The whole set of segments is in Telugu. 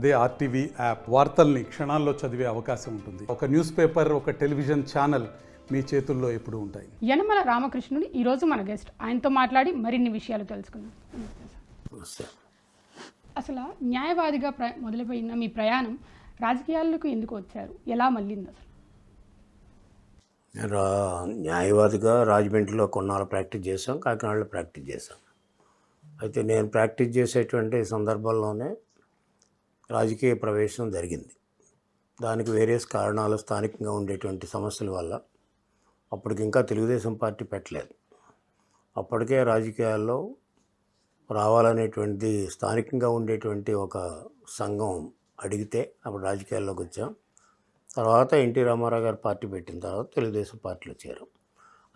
అదే ఆర్టీవీ యాప్ వార్తల్ని క్షణాల్లో చదివే అవకాశం ఉంటుంది. ఒక న్యూస్ పేపర్, ఒక టెలివిజన్ ఛానల్ మీ చేతుల్లో ఎప్పుడూ ఉంటాయి. యనమల రామకృష్ణుడు ఈరోజు మన గెస్ట్. ఆయనతో మాట్లాడి మరిన్ని విషయాలు తెలుసుకుందాం. అసలు న్యాయవాదిగా మొదలుపోయిన మీ ప్రయాణం రాజకీయాలకు ఎందుకు వచ్చారు, ఎలా మళ్ళింది అసలు? న్యాయవాదిగా రాజమండ్రిలో కొన్నాళ్ళు ప్రాక్టీస్ చేశాం, కాకినాడలో ప్రాక్టీస్ చేశాం. అయితే నేను ప్రాక్టీస్ చేసేటువంటి సందర్భంలోనే రాజకీయ ప్రవేశం జరిగింది. దానికి వేరియస్ కారణాలు, స్థానికంగా ఉండేటువంటి సమస్యల వల్ల అప్పటికి ఇంకా తెలుగుదేశం పార్టీ పెట్టలేదు. అప్పటికే రాజకీయాల్లో రావాలనేటువంటిది స్థానికంగా ఉండేటువంటి ఒక సంఘం అడిగితే అప్పుడు రాజకీయాల్లోకి వచ్చాం. తర్వాత ఎన్టీ రామారావు గారు పార్టీ పెట్టిన తర్వాత తెలుగుదేశం పార్టీలో చేరాం.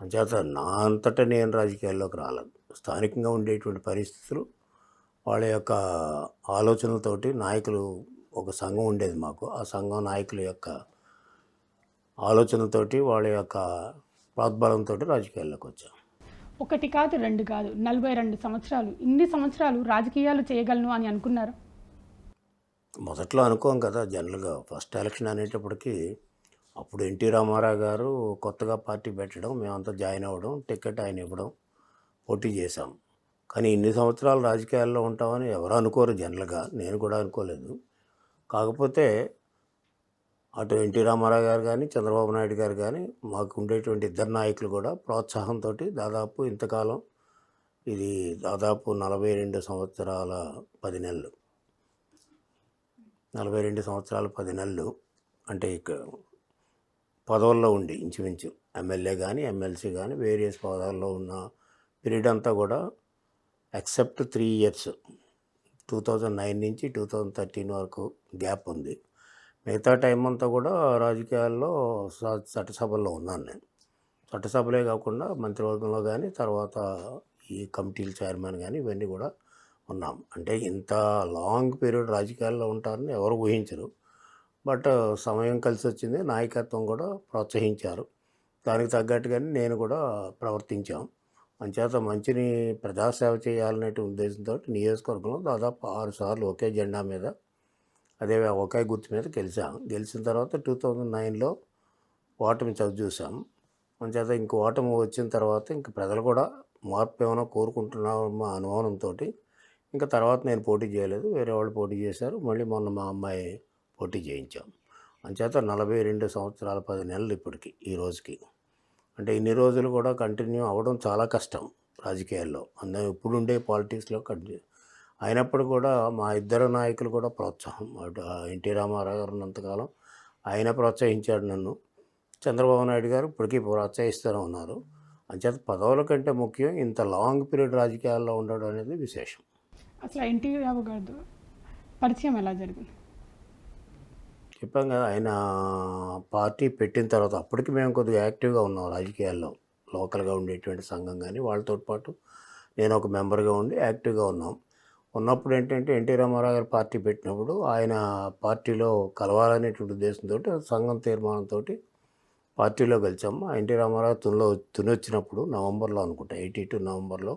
అంచేత నా అంతటా నేను రాజకీయాల్లోకి రాలేదు. స్థానికంగా ఉండేటువంటి పరిస్థితులు, వాళ్ళ యొక్క ఆలోచనలతోటి నాయకులు, ఒక సంఘం ఉండేది మాకు, ఆ సంఘం నాయకుల యొక్క ఆలోచనలతోటి, వాళ్ళ యొక్క ప్రోద్బలంతో రాజకీయాల్లోకి వచ్చాం. ఒకటి కాదు, రెండు కాదు, 42 సంవత్సరాలు. ఇన్ని సంవత్సరాలు రాజకీయాలు చేయగలను అని అనుకున్నారు? మొదట్లో అనుకోం కదా. జనరల్గా ఫస్ట్ ఎలక్షన్ అనేటప్పటికీ అప్పుడు ఎన్టీ రామారావు గారు కొత్తగా పార్టీ పెట్టడం, మేమంతా జాయిన్ అవ్వడం, టికెట్ ఆయన ఇవ్వడం, పోటీ చేశాం. కానీ ఇన్ని సంవత్సరాలు రాజకీయాల్లో ఉంటామని ఎవరు అనుకోరు జనరల్గా. నేను కూడా అనుకోలేదు. కాకపోతే అటు ఎన్టీ రామారావు గారు కానీ, చంద్రబాబు నాయుడు గారు కానీ, మాకు ఉండేటువంటి ఇద్దరు నాయకులు కూడా ప్రోత్సాహంతో దాదాపు ఇంతకాలం, ఇది దాదాపు 42 సంవత్సరాల 10 నెలలు, 42 సంవత్సరాల 10 నెలలు అంటే ఇక పదవుల్లో ఉండి ఇంచుమించు ఎమ్మెల్యే కానీ, ఎమ్మెల్సీ కానీ, వేరియస్ పదవుల్లో ఉన్న పీరియడ్ అంతా కూడా ఎక్సెప్ట్ 3 ఇయర్స్ 2009 నుంచి 2013 వరకు గ్యాప్ ఉంది. మిగతా టైం అంతా కూడా రాజకీయాల్లో చట్టసభల్లో ఉన్నాను నేను. చట్టసభలే కాకుండా మంత్రివర్గంలో కానీ, తర్వాత ఈ కమిటీల చైర్మన్ కానీ, ఇవన్నీ కూడా ఉన్నాం. అంటే ఇంత లాంగ్ పీరియడ్ రాజకీయాల్లో ఉంటారని ఎవరు ఊహించరు. బట్ సమయం కలిసి వచ్చింది, నాయకత్వం కూడా ప్రోత్సహించారు. దానికి తగ్గట్టుగానే నేను కూడా ప్రవర్తించాం. అంచేత మంచిని ప్రజాసేవ చేయాలనే ఉద్దేశంతో నియోజకవర్గంలో దాదాపు 6 సార్లు ఒకే జెండా మీద, అదే ఒకే గుర్తు మీద గెలిచాం. గెలిచిన తర్వాత 2009లో ఓటమి చవి చూసాం. అంచేత ఇంక ఓటమి వచ్చిన తర్వాత ఇంక ప్రజలు కూడా మార్పు ఏమైనా కోరుకుంటున్నామా అనుమానంతో ఇంకా తర్వాత నేను పోటీ చేయలేదు, వేరే వాళ్ళు పోటీ చేశారు. మళ్ళీ మొన్న మా అమ్మాయి పోటీ చేయించాం. అంచేత 42 సంవత్సరాల 10 నెలలు ఇప్పటికి ఈ రోజుకి. అంటే ఇన్ని రోజులు కూడా కంటిన్యూ అవ్వడం చాలా కష్టం రాజకీయాల్లో. అందరూ ఇప్పుడుండే పాలిటిక్స్లో అయినప్పుడు కూడా మా ఇద్దరు నాయకులు కూడా ప్రోత్సాహం. అటు ఎన్టీ రామారావు గారు ఉన్నంతకాలం ఆయన ప్రోత్సహించాడు నన్ను. చంద్రబాబు నాయుడు గారు ఇప్పటికీ ప్రోత్సహిస్తూనే ఉన్నారు. అంచేత పదవుల కంటే ముఖ్యం ఇంత లాంగ్ పీరియడ్ రాజకీయాల్లో ఉండడం అనేది విశేషం. అసలు ఎన్టీ రావు గారు పరిచయం ఎలా జరిగింది? చెప్పాం కదా, ఆయన పార్టీ పెట్టిన తర్వాత అప్పటికి మేము కొద్దిగా యాక్టివ్గా ఉన్నాం రాజకీయాల్లో. లోకల్గా ఉండేటువంటి సంఘం కానీ, వాళ్ళతో పాటు నేను ఒక మెంబర్గా ఉండి యాక్టివ్గా ఉన్నాం. ఉన్నప్పుడు ఏంటంటే ఎన్టీ రామారావు గారు పార్టీ పెట్టినప్పుడు ఆయన పార్టీలో కలవాలనేటువంటి ఉద్దేశంతో సంఘం తీర్మానంతో పార్టీలో గెలిచాము. ఎన్టీ రామారావు తుని వచ్చినప్పుడు నవంబర్లో అనుకుంటా, 82 నవంబర్లో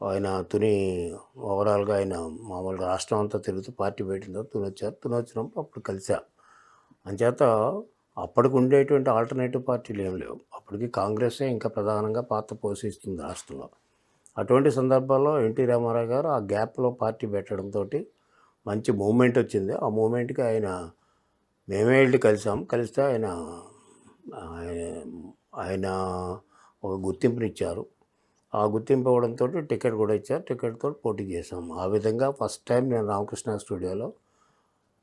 ఆయన ఓవరాల్గా ఆయన మామూలుగా రాష్ట్రం అంతా తిరుగుతూ పార్టీ పెట్టిన తర్వాత తుని వచ్చినప్పుడు అప్పుడు కలిసా. అంచేత అప్పటికి ఉండేటువంటి ఆల్టర్నేటివ్ పార్టీలు ఏం లేవు. అప్పటికి కాంగ్రెసే ఇంకా ప్రధానంగా పాత్ర పోషిస్తుంది రాష్ట్రంలో. అటువంటి సందర్భాల్లో ఎన్టీ రామారావు గారు ఆ గ్యాప్లో పార్టీ పెట్టడంతో మంచి మూమెంట్ వచ్చింది. ఆ మూమెంట్కి మేమే వెళ్ళి కలిస్తే ఆయన ఒక గుర్తింపునిచ్చారు. ఆ గుర్తింపు ఇవ్వడంతో టికెట్ కూడా ఇచ్చారు. టికెట్తో పోటీ చేశాం. ఆ విధంగా ఫస్ట్ టైం నేను రామకృష్ణ స్టూడియోలో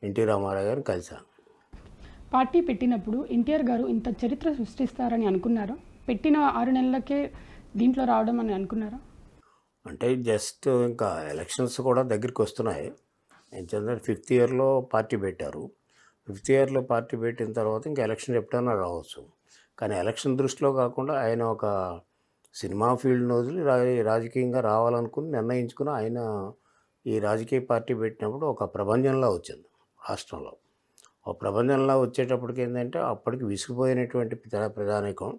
ఎన్టీ రామారావు గారిని కలిశాను. పార్టీ పెట్టినప్పుడు ఎన్టీఆర్ గారు ఇంత చరిత్ర సృష్టిస్తారని అనుకున్నారా? పెట్టిన 6 నెలలకే దీంట్లో రావడం అని అనుకున్నారా? అంటే జస్ట్ ఇంకా ఎలక్షన్స్ కూడా దగ్గరికి వస్తున్నాయి. ఏంటంటే 5th ఇయర్లో పార్టీ పెట్టారు. 5th ఇయర్లో పార్టీ పెట్టిన తర్వాత ఇంకా ఎలక్షన్ ఎప్పుడైనా రావచ్చు. కానీ ఎలక్షన్ దృష్టిలో కాకుండా ఆయన ఒక సినిమా ఫీల్డ్ని వదిలి రాజకీయంగా రావాలనుకుని నిర్ణయించుకుని ఆయన ఈ రాజకీయ పార్టీ పెట్టినప్పుడు ఒక ప్రభంజనంలా వచ్చింది రాష్ట్రంలో. ఒక ప్రభంజనంలా వచ్చేటప్పటికి ఏంటంటే అప్పటికి విసిగిపోయినటువంటి ప్రజానీకం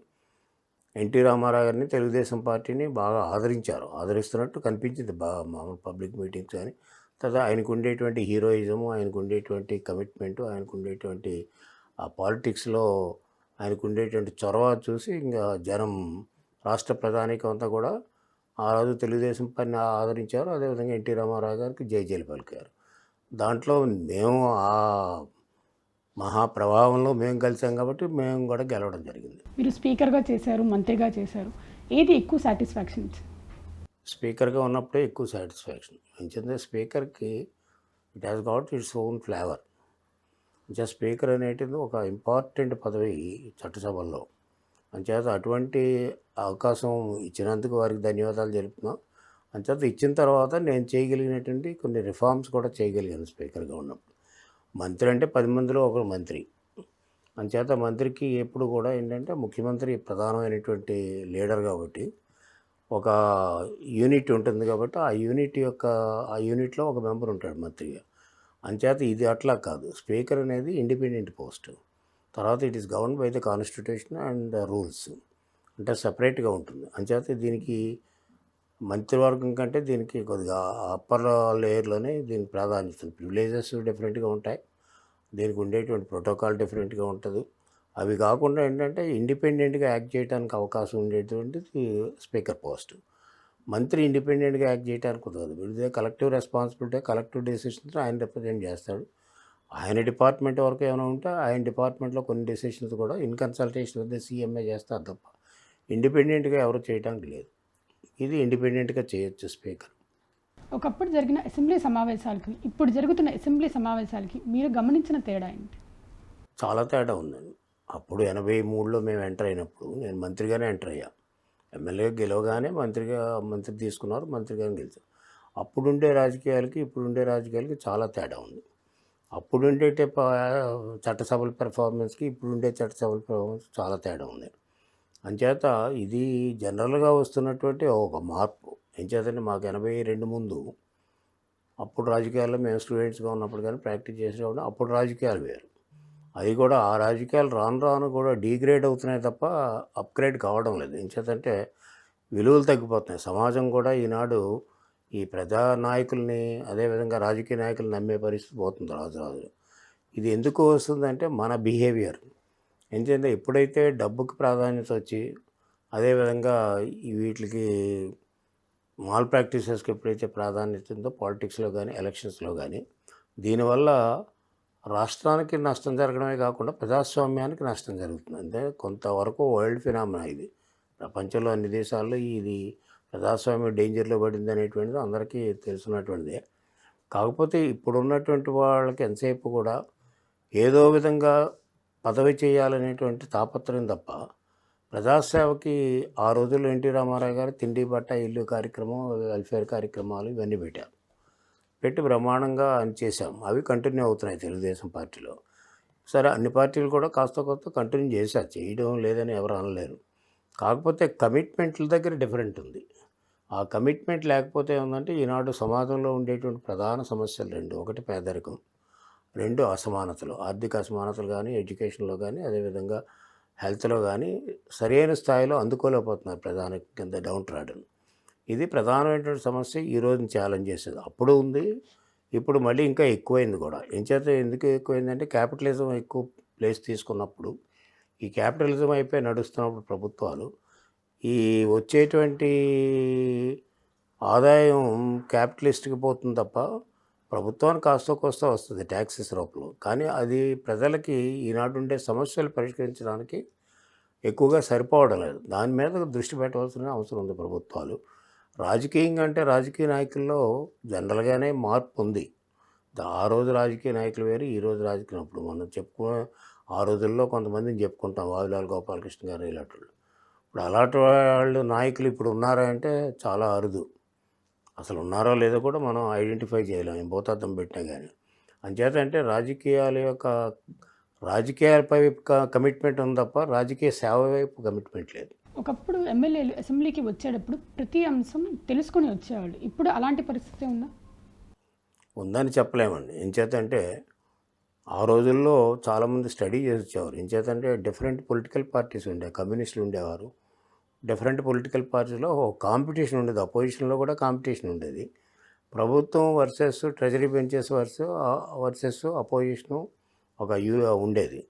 ఎన్టీ రామారావు గారిని, తెలుగుదేశం పార్టీని బాగా ఆదరించారు. ఆదరిస్తున్నట్టు కనిపించింది మామూలు పబ్లిక్ మీటింగ్స్ కానీ, తర్వాత ఆయనకు ఉండేటువంటి హీరోయిజము, ఆయనకు ఉండేటువంటి కమిట్మెంటు, ఆయనకు ఉండేటువంటి ఆ పాలిటిక్స్లో ఆయనకు ఉండేటువంటి చొరవ చూసి ఇంకా జనం రాష్ట్ర ప్రధానికం అంతా కూడా ఆ రోజు తెలుగుదేశం పని ఆదరించారు. అదేవిధంగా ఎన్టీ రామారావు గారికి జైజైలు పలికారు. దాంట్లో మేము ఆ మహాప్రభావంలో మేము కలిసాం కాబట్టి మేము కూడా గెలవడం జరిగింది. మీరు స్పీకర్గా చేశారు, మంత్రిగా చేశారు, ఏది ఎక్కువ సాటిస్ఫాక్షన్ ఇచ్చింది? స్పీకర్గా ఉన్నప్పుడే ఎక్కువ సాటిస్ఫాక్షన్. ఎందుకంటే స్పీకర్కి it has got its own flavour. ఇంకా స్పీకర్ అనేటిది ఒక ఇంపార్టెంట్ పదవి చట్టసభల్లో. అంచేత అటువంటి అవకాశం ఇచ్చినందుకు వారికి ధన్యవాదాలు తెలుపుతున్నాం. అంచేత ఇచ్చిన తర్వాత నేను చేయగలిగినటువంటి కొన్ని రిఫార్మ్స్ కూడా చేయగలిగాను స్పీకర్గా ఉన్నప్పుడు. మంత్రి అంటే 10 మందిలో ఒకరు మంత్రి. అంచేత మంత్రికి ఎప్పుడు కూడా ఏంటంటే ముఖ్యమంత్రి ప్రధానమైనటువంటి లీడర్ కాబట్టి ఒక యూనిట్ ఉంటుంది కాబట్టి ఆ యూనిట్లో ఒక మెంబర్ ఉంటాడు మంత్రిగా. అంచేత ఇది అట్లా కాదు. స్పీకర్ అనేది ఇండిపెండెంట్ పోస్ట్. తర్వాత it is govern by the constitution and rules, అంటే సపరేట్గా ఉంటుంది. అంచేత దీనికి మంత్రివర్గం కంటే దీనికి కొద్దిగా అప్పర్ లేయర్లోనే దీనికి ప్రాధాన్యత ఉంది. ప్రివిలేజెస్ డిఫరెంట్గా ఉంటాయి, దీనికి ఉండేటువంటి ప్రోటోకాల్ డిఫరెంట్గా ఉంటుంది. అవి కాకుండా ఏంటంటే ఇండిపెండెంట్గా యాక్ట్ చేయడానికి అవకాశం ఉండేటువంటిది స్పీకర్ పోస్ట్. మంత్రి ఇండిపెండెంట్గా యాక్ట్ చేయడానికి కుదరదు. ఇదే కలెక్టివ్ రెస్పాన్సిబిలిటీ, కలెక్టివ్ డెసిషన్స్ ఆయన రిప్రజెంట్ చేస్తాడు. ఆయన డిపార్ట్మెంట్ వరకు ఏమైనా ఉంటే ఆయన డిపార్ట్మెంట్లో కొన్ని డెసిషన్స్ కూడా ఇన్ కన్సల్టేషన్ విత్ సీఎంఏ చేస్తారు తప్ప ఇండిపెండెంట్గా ఎవరు చేయడానికి లేదు. ఇది ఇండిపెండెంట్గా చేయొచ్చు స్పీకర్. ఒకప్పుడు జరిగిన అసెంబ్లీ సమావేశాలకి ఇప్పుడు జరుగుతున్న అసెంబ్లీ సమావేశాలకి మీరు గమనించిన తేడా ఏంటి? చాలా తేడా ఉందండి. అప్పుడు 83లో మేము ఎంటర్ అయినప్పుడు నేను మంత్రిగానే ఎంటర్ అయ్యా. ఎమ్మెల్యేగా గెలవగానే మంత్రి తీసుకున్నారు, మంత్రిగానే గెలిచారు. అప్పుడుండే రాజకీయాలకి ఇప్పుడుండే రాజకీయాలకి చాలా తేడా ఉంది. అప్పుడుండే చట్టసభల పెర్ఫార్మెన్స్కి ఇప్పుడుండే చట్టసభల పెర్ఫార్మెన్స్ చాలా తేడా ఉంది. అంచేత ఇది జనరల్గా వస్తున్నటువంటి ఒక మార్పు. ఏం చేతంటే మాకు 82 ముందు అప్పుడు రాజకీయాల్లో మేము స్టూడెంట్స్గా ఉన్నప్పుడు కానీ ప్రాక్టీస్ చేసేవాడు. అప్పుడు రాజకీయాలు వేరు. అది కూడా ఆ రాజకీయాలు రాను రాను కూడా డీగ్రేడ్ అవుతున్నాయి తప్ప అప్గ్రేడ్ కావడం లేదు. ఏం చేతంటే విలువలు తగ్గిపోతున్నాయి. సమాజం కూడా ఈనాడు ఈ ప్రజా నాయకుల్ని అదేవిధంగా రాజకీయ నాయకులు నమ్మే పరిస్థితి పోతుంది రాజు. ఇది ఎందుకు వస్తుందంటే మన బిహేవియర్. ఎందుకంటే ఎప్పుడైతే డబ్బుకి ప్రాధాన్యత వచ్చి అదేవిధంగా వీటికి మాల్ ప్రాక్టీసెస్కి ఎప్పుడైతే ప్రాధాన్యత ఉందో పాలిటిక్స్లో కానీ ఎలక్షన్స్లో కానీ, దీనివల్ల రాష్ట్రానికి నష్టం జరగడమే కాకుండా ప్రజాస్వామ్యానికి నష్టం జరుగుతుంది. అంటే కొంతవరకు వరల్డ్ ఫినామినా ఇది. ప్రపంచంలో అన్ని దేశాల్లో ఇది ప్రజాస్వామ్యం డేంజర్లో పడింది అనేటువంటిది అందరికీ తెలుసున్నటువంటిదే. కాకపోతే ఇప్పుడున్నటువంటి వాళ్ళకి ఎంతసేపు కూడా ఏదో విధంగా పదవి చేయాలనేటువంటి తాపత్రయం తప్ప ప్రజాసేవకి ఆ రోజుల్లో ఎన్టీ రామారావు గారు తిండి బట్ట ఇల్లు కార్యక్రమం, వెల్ఫేర్ కార్యక్రమాలు ఇవన్నీ పెట్టి బ్రహ్మాండంగా అని చేశాం. అవి కంటిన్యూ అవుతున్నాయి తెలుగుదేశం పార్టీలో. సరే, అన్ని పార్టీలు కూడా కాస్త కొత్త కంటిన్యూ చేశారు, చేయడం లేదని ఎవరు అనలేరు. కాకపోతే కమిట్మెంట్ల దగ్గర డిఫరెంట్ ఉంది. ఆ కమిట్మెంట్ లేకపోతే ఏముందంటే ఈనాడు సమాజంలో ఉండేటువంటి ప్రధాన సమస్యలు రెండు. ఒకటి పేదరికం, రెండు అసమానతలు, ఆర్థిక అసమానతలు కానీ ఎడ్యుకేషన్లో కానీ అదేవిధంగా హెల్త్లో కానీ సరైన స్థాయిలో అందుకోలేకపోతున్నారు ప్రధాన కింద డౌన్ ట్రాడన్. ఇది ప్రధానమైనటువంటి సమస్య ఈరోజు ఛాలెంజ్ చేసేది. అప్పుడు ఉంది, ఇప్పుడు మళ్ళీ ఇంకా ఎక్కువైంది కూడా. ఎందుకు ఎక్కువైందంటే క్యాపిటలిజం ఎక్కువ ప్లేస్ తీసుకున్నప్పుడు, ఈ క్యాపిటలిజం అయిపోయి నడుస్తున్నప్పుడు ప్రభుత్వాలు ఈ వచ్చేటువంటి ఆదాయం క్యాపిటలిస్ట్కి పోతుంది తప్ప ప్రభుత్వానికి కాస్త కోస్త వస్తుంది ట్యాక్సెస్ రూపంలో. కానీ అది ప్రజలకి ఈనాడు ఉండే సమస్యలు పరిష్కరించడానికి ఎక్కువగా సరిపోవడం లేదు. దాని మీద దృష్టి పెట్టవలసిన అవసరం ఉంది ప్రభుత్వాలు. రాజకీయంగా అంటే రాజకీయ నాయకుల్లో జనరల్గానే మార్పు ఉంది. ఆ రోజు రాజకీయ నాయకులు వేరు, ఈ రోజు రాజకీయం. ఇప్పుడు మనం చెప్పుకునే ఆ రోజుల్లో కొంతమందిని చెప్పుకుంటాం, వావిలాల్ గోపాలకృష్ణ గారు ఇలాంటి వాళ్ళు. ఇప్పుడు అలాంటి వాళ్ళు నాయకులు ఇప్పుడు ఉన్నారా అంటే చాలా అరుదు. అసలు ఉన్నారో లేదో కూడా మనం ఐడెంటిఫై చేయలేం భూతార్థం పెట్టినా కానీ. అంచేత అంటే రాజకీయాలపై కమిట్మెంట్ ఉంది తప్ప రాజకీయ సేవ వైపు కమిట్మెంట్ లేదు. ఒకప్పుడు ఎమ్మెల్యేలు అసెంబ్లీకి వచ్చేటప్పుడు ప్రతి అంశం తెలుసుకొని వచ్చేవాళ్ళు. ఇప్పుడు అలాంటి పరిస్థితి ఉందా? ఉందని చెప్పలేమండి. ఎంచేతంటే ఆ రోజుల్లో చాలామంది స్టడీ చేసి వచ్చేవారు. ఎంచేతంటే డిఫరెంట్ పొలిటికల్ పార్టీస్ ఉండే, కమ్యూనిస్టులు ఉండేవారు. డిఫరెంట్ పొలిటికల్ పార్టీస్లో కాంపిటీషన్ ఉండేది, అపోజిషన్లో కూడా కాంపిటీషన్ ఉండేది. ప్రభుత్వం versus treasury benches versus opposition ఒక ఉండేది.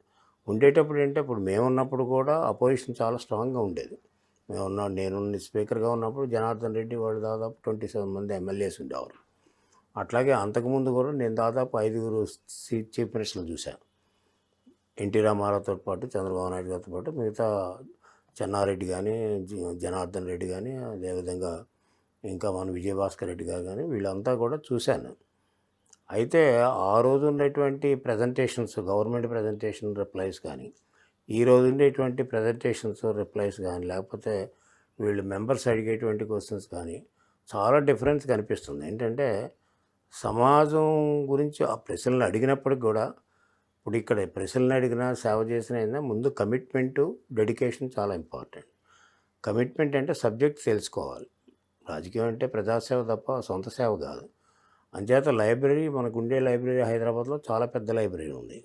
ఉండేటప్పుడు ఏంటంటే ఇప్పుడు మేమున్నప్పుడు కూడా అపోజిషన్ చాలా స్ట్రాంగ్గా ఉండేది. నేను స్పీకర్గా ఉన్నప్పుడు జనార్దన్ రెడ్డి వాళ్ళు దాదాపు 27 మంది ఎమ్మెల్యేస్ ఉండేవారు. అట్లాగే అంతకుముందు కూడా నేను దాదాపు 5 చీఫ్ మినిస్టర్లు చూశాను. ఎన్టీ రామారావుతో పాటు, చంద్రబాబు నాయుడు గారితో పాటు మిగతా చెన్నారెడ్డి కానీ, జనార్దన్ రెడ్డి కానీ, అదేవిధంగా ఇంకా మన విజయభాస్కర్ రెడ్డి గారు కానీ వీళ్ళంతా కూడా చూశాను. అయితే ఆ రోజు ఉండేటువంటి ప్రజెంటేషన్స్, గవర్నమెంట్ ప్రజెంటేషన్ రిప్లైస్ కానీ, ఈ రోజు ఉండేటువంటి ప్రజెంటేషన్స్ రిప్లైస్ కానీ, లేకపోతే వీళ్ళు మెంబర్స్ అడిగేటువంటి క్వశ్చన్స్ కానీ చాలా డిఫరెన్స్ కనిపిస్తుంది. ఏంటంటే సమాజం గురించి ఆ ప్రశ్నలు అడిగినప్పటికి కూడా, ఇప్పుడు ఇక్కడ ప్రశ్నలు అడిగినా సేవ చేసిన ముందు కమిట్మెంటు, డెడికేషన్ చాలా ఇంపార్టెంట్. కమిట్మెంట్ అంటే సబ్జెక్ట్ తెలుసుకోవాలి. రాజకీయం అంటే ప్రజాసేవ తప్ప సొంత సేవ కాదు. అంచేత లైబ్రరీ, మనకు ఉండే లైబ్రరీ హైదరాబాద్లో చాలా పెద్ద లైబ్రరీ ఉంది.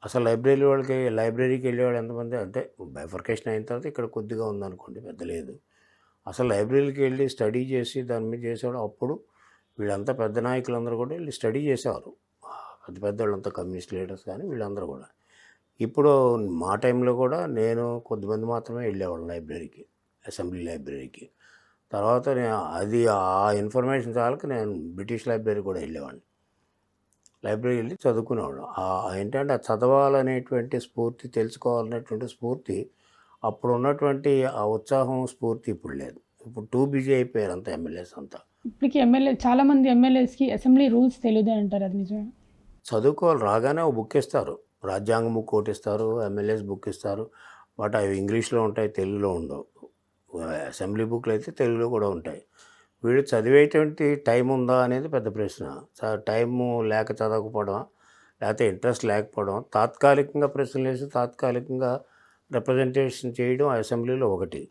అసలు లైబ్రరీకి వెళ్ళేవాళ్ళు ఎంతమంది అంటే బైఫర్కేషన్ అయిన తర్వాత ఇక్కడ కొద్దిగా ఉందనుకోండి, పెద్ద లేదు. అసలు లైబ్రరీకి వెళ్ళి స్టడీ చేసి దాని మీద చేసేవాడు. అప్పుడు వీళ్ళంతా పెద్ద నాయకులందరూ కూడా వెళ్ళి స్టడీ చేసేవారు. పెద్ద వాళ్ళంతా కమ్యూనిస్ట్ లీడర్స్ కానీ వీళ్ళందరూ కూడా. ఇప్పుడు మా టైంలో కూడా నేను కొద్దిమంది మాత్రమే వెళ్ళేవాళ్ళం లైబ్రరీకి, అసెంబ్లీ లైబ్రరీకి. తర్వాత ఆ ఇన్ఫర్మేషన్ చాలక నేను బ్రిటిష్ లైబ్రరీ కూడా వెళ్ళేవాడిని. లైబ్రరీ వెళ్ళి చదువుకునేవాళ్ళం. ఏంటంటే ఆ చదవాలనేటువంటి స్ఫూర్తి, తెలుసుకోవాలనేటువంటి స్ఫూర్తి అప్పుడు ఉన్నటువంటి ఆ ఉత్సాహం, స్ఫూర్తి ఇప్పుడు లేదు. ఇప్పుడు టూ బిజీ అయిపోయారు అంతా ఎమ్మెల్యేస్ అంతా. ఇప్పటికి చాలామంది ఎమ్మెల్యేస్కి అసెంబ్లీ రూల్స్ తెలియదు అంటారు, అది నిజమే? చదువుకోవాలి. రాగానే ఒక బుక్ ఇస్తారు, రాజ్యాంగం బుక్ ఒకటి ఇస్తారు, ఎమ్మెల్యేస్ బుక్ ఇస్తారు. బట్ అవి ఇంగ్లీష్లో ఉంటాయి, తెలుగులో ఉండవు. అసెంబ్లీ బుక్లు అయితే తెలుగులో కూడా ఉంటాయి. వీడు చదివేటువంటి టైం ఉందా అనేది పెద్ద ప్రశ్న. టైము లేక చదవకపోవడం, లేకపోతే ఇంట్రెస్ట్ లేకపోవడం, తాత్కాలికంగా ప్రశ్నలు వేసి తాత్కాలికంగా రిప్రజెంటేషన్ చేయడం అసెంబ్లీలో ఒకటి.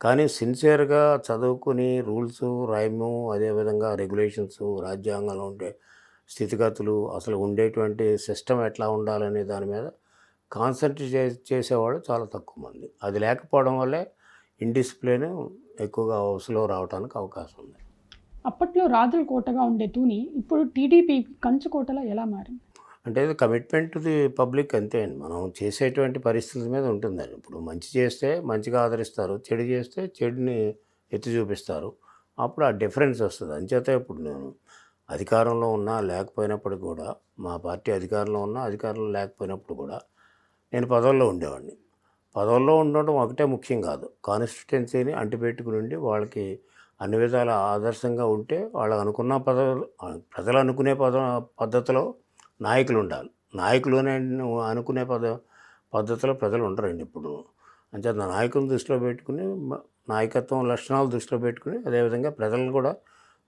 కానీ సిన్సియర్గా చదువుకుని రూల్స్ రాయము, అదేవిధంగా రెగ్యులేషన్స్, రాజ్యాంగంలో ఉండే స్థితిగతులు, అసలు ఉండేటువంటి సిస్టమ్ ఎట్లా ఉండాలనే దాని మీద కాన్సన్ట్రేట్ చేసేవాళ్ళు చాలా తక్కువ మంది. అది లేకపోవడం వల్లే ఇండిసిప్లిన్ ఎక్కువగా హౌస్లో రావడానికి అవకాశం ఉంది. అప్పట్లో రాజుల కోటగా ఉండే తూని ఇప్పుడు టీడీపీ కంచుకోటలా ఎలా మారింది? అంటే ఇది కమిట్మెంట్ టు ది పబ్లిక్ అంతే అండి. మనం చేసేటువంటి పరిస్థితుల మీద ఉంటుందండి. ఇప్పుడు మంచి చేస్తే మంచిగా ఆదరిస్తారు, చెడు చేస్తే చెడుని ఎత్తి చూపిస్తారు. అప్పుడు ఆ డిఫరెన్స్ వస్తుంది. అంచేత ఇప్పుడు నేను అధికారంలో ఉన్నా లేకపోయినప్పుడు కూడా, మా పార్టీ అధికారంలో ఉన్నా అధికారంలో లేకపోయినప్పుడు కూడా నేను పదవుల్లో ఉండేవాడిని. పదవుల్లో ఉండడం ఒకటే ముఖ్యం కాదు, కాన్స్టిట్యుయెన్సీని అంటిపెట్టుకుని ఉండి వాళ్ళకి అన్ని విధాల ఆదర్శంగా ఉంటే వాళ్ళు అనుకున్న ప్రజలు అనుకునే పద్ధతిలో నాయకులు ఉండాలి. నాయకులునే అనుకునే పద్ధతిలో ప్రజలు ఉండరండి ఇప్పుడు. అంచేత నాయకులను దృష్టిలో పెట్టుకుని, నాయకత్వం లక్షణాలు దృష్టిలో పెట్టుకుని, అదేవిధంగా ప్రజలను కూడా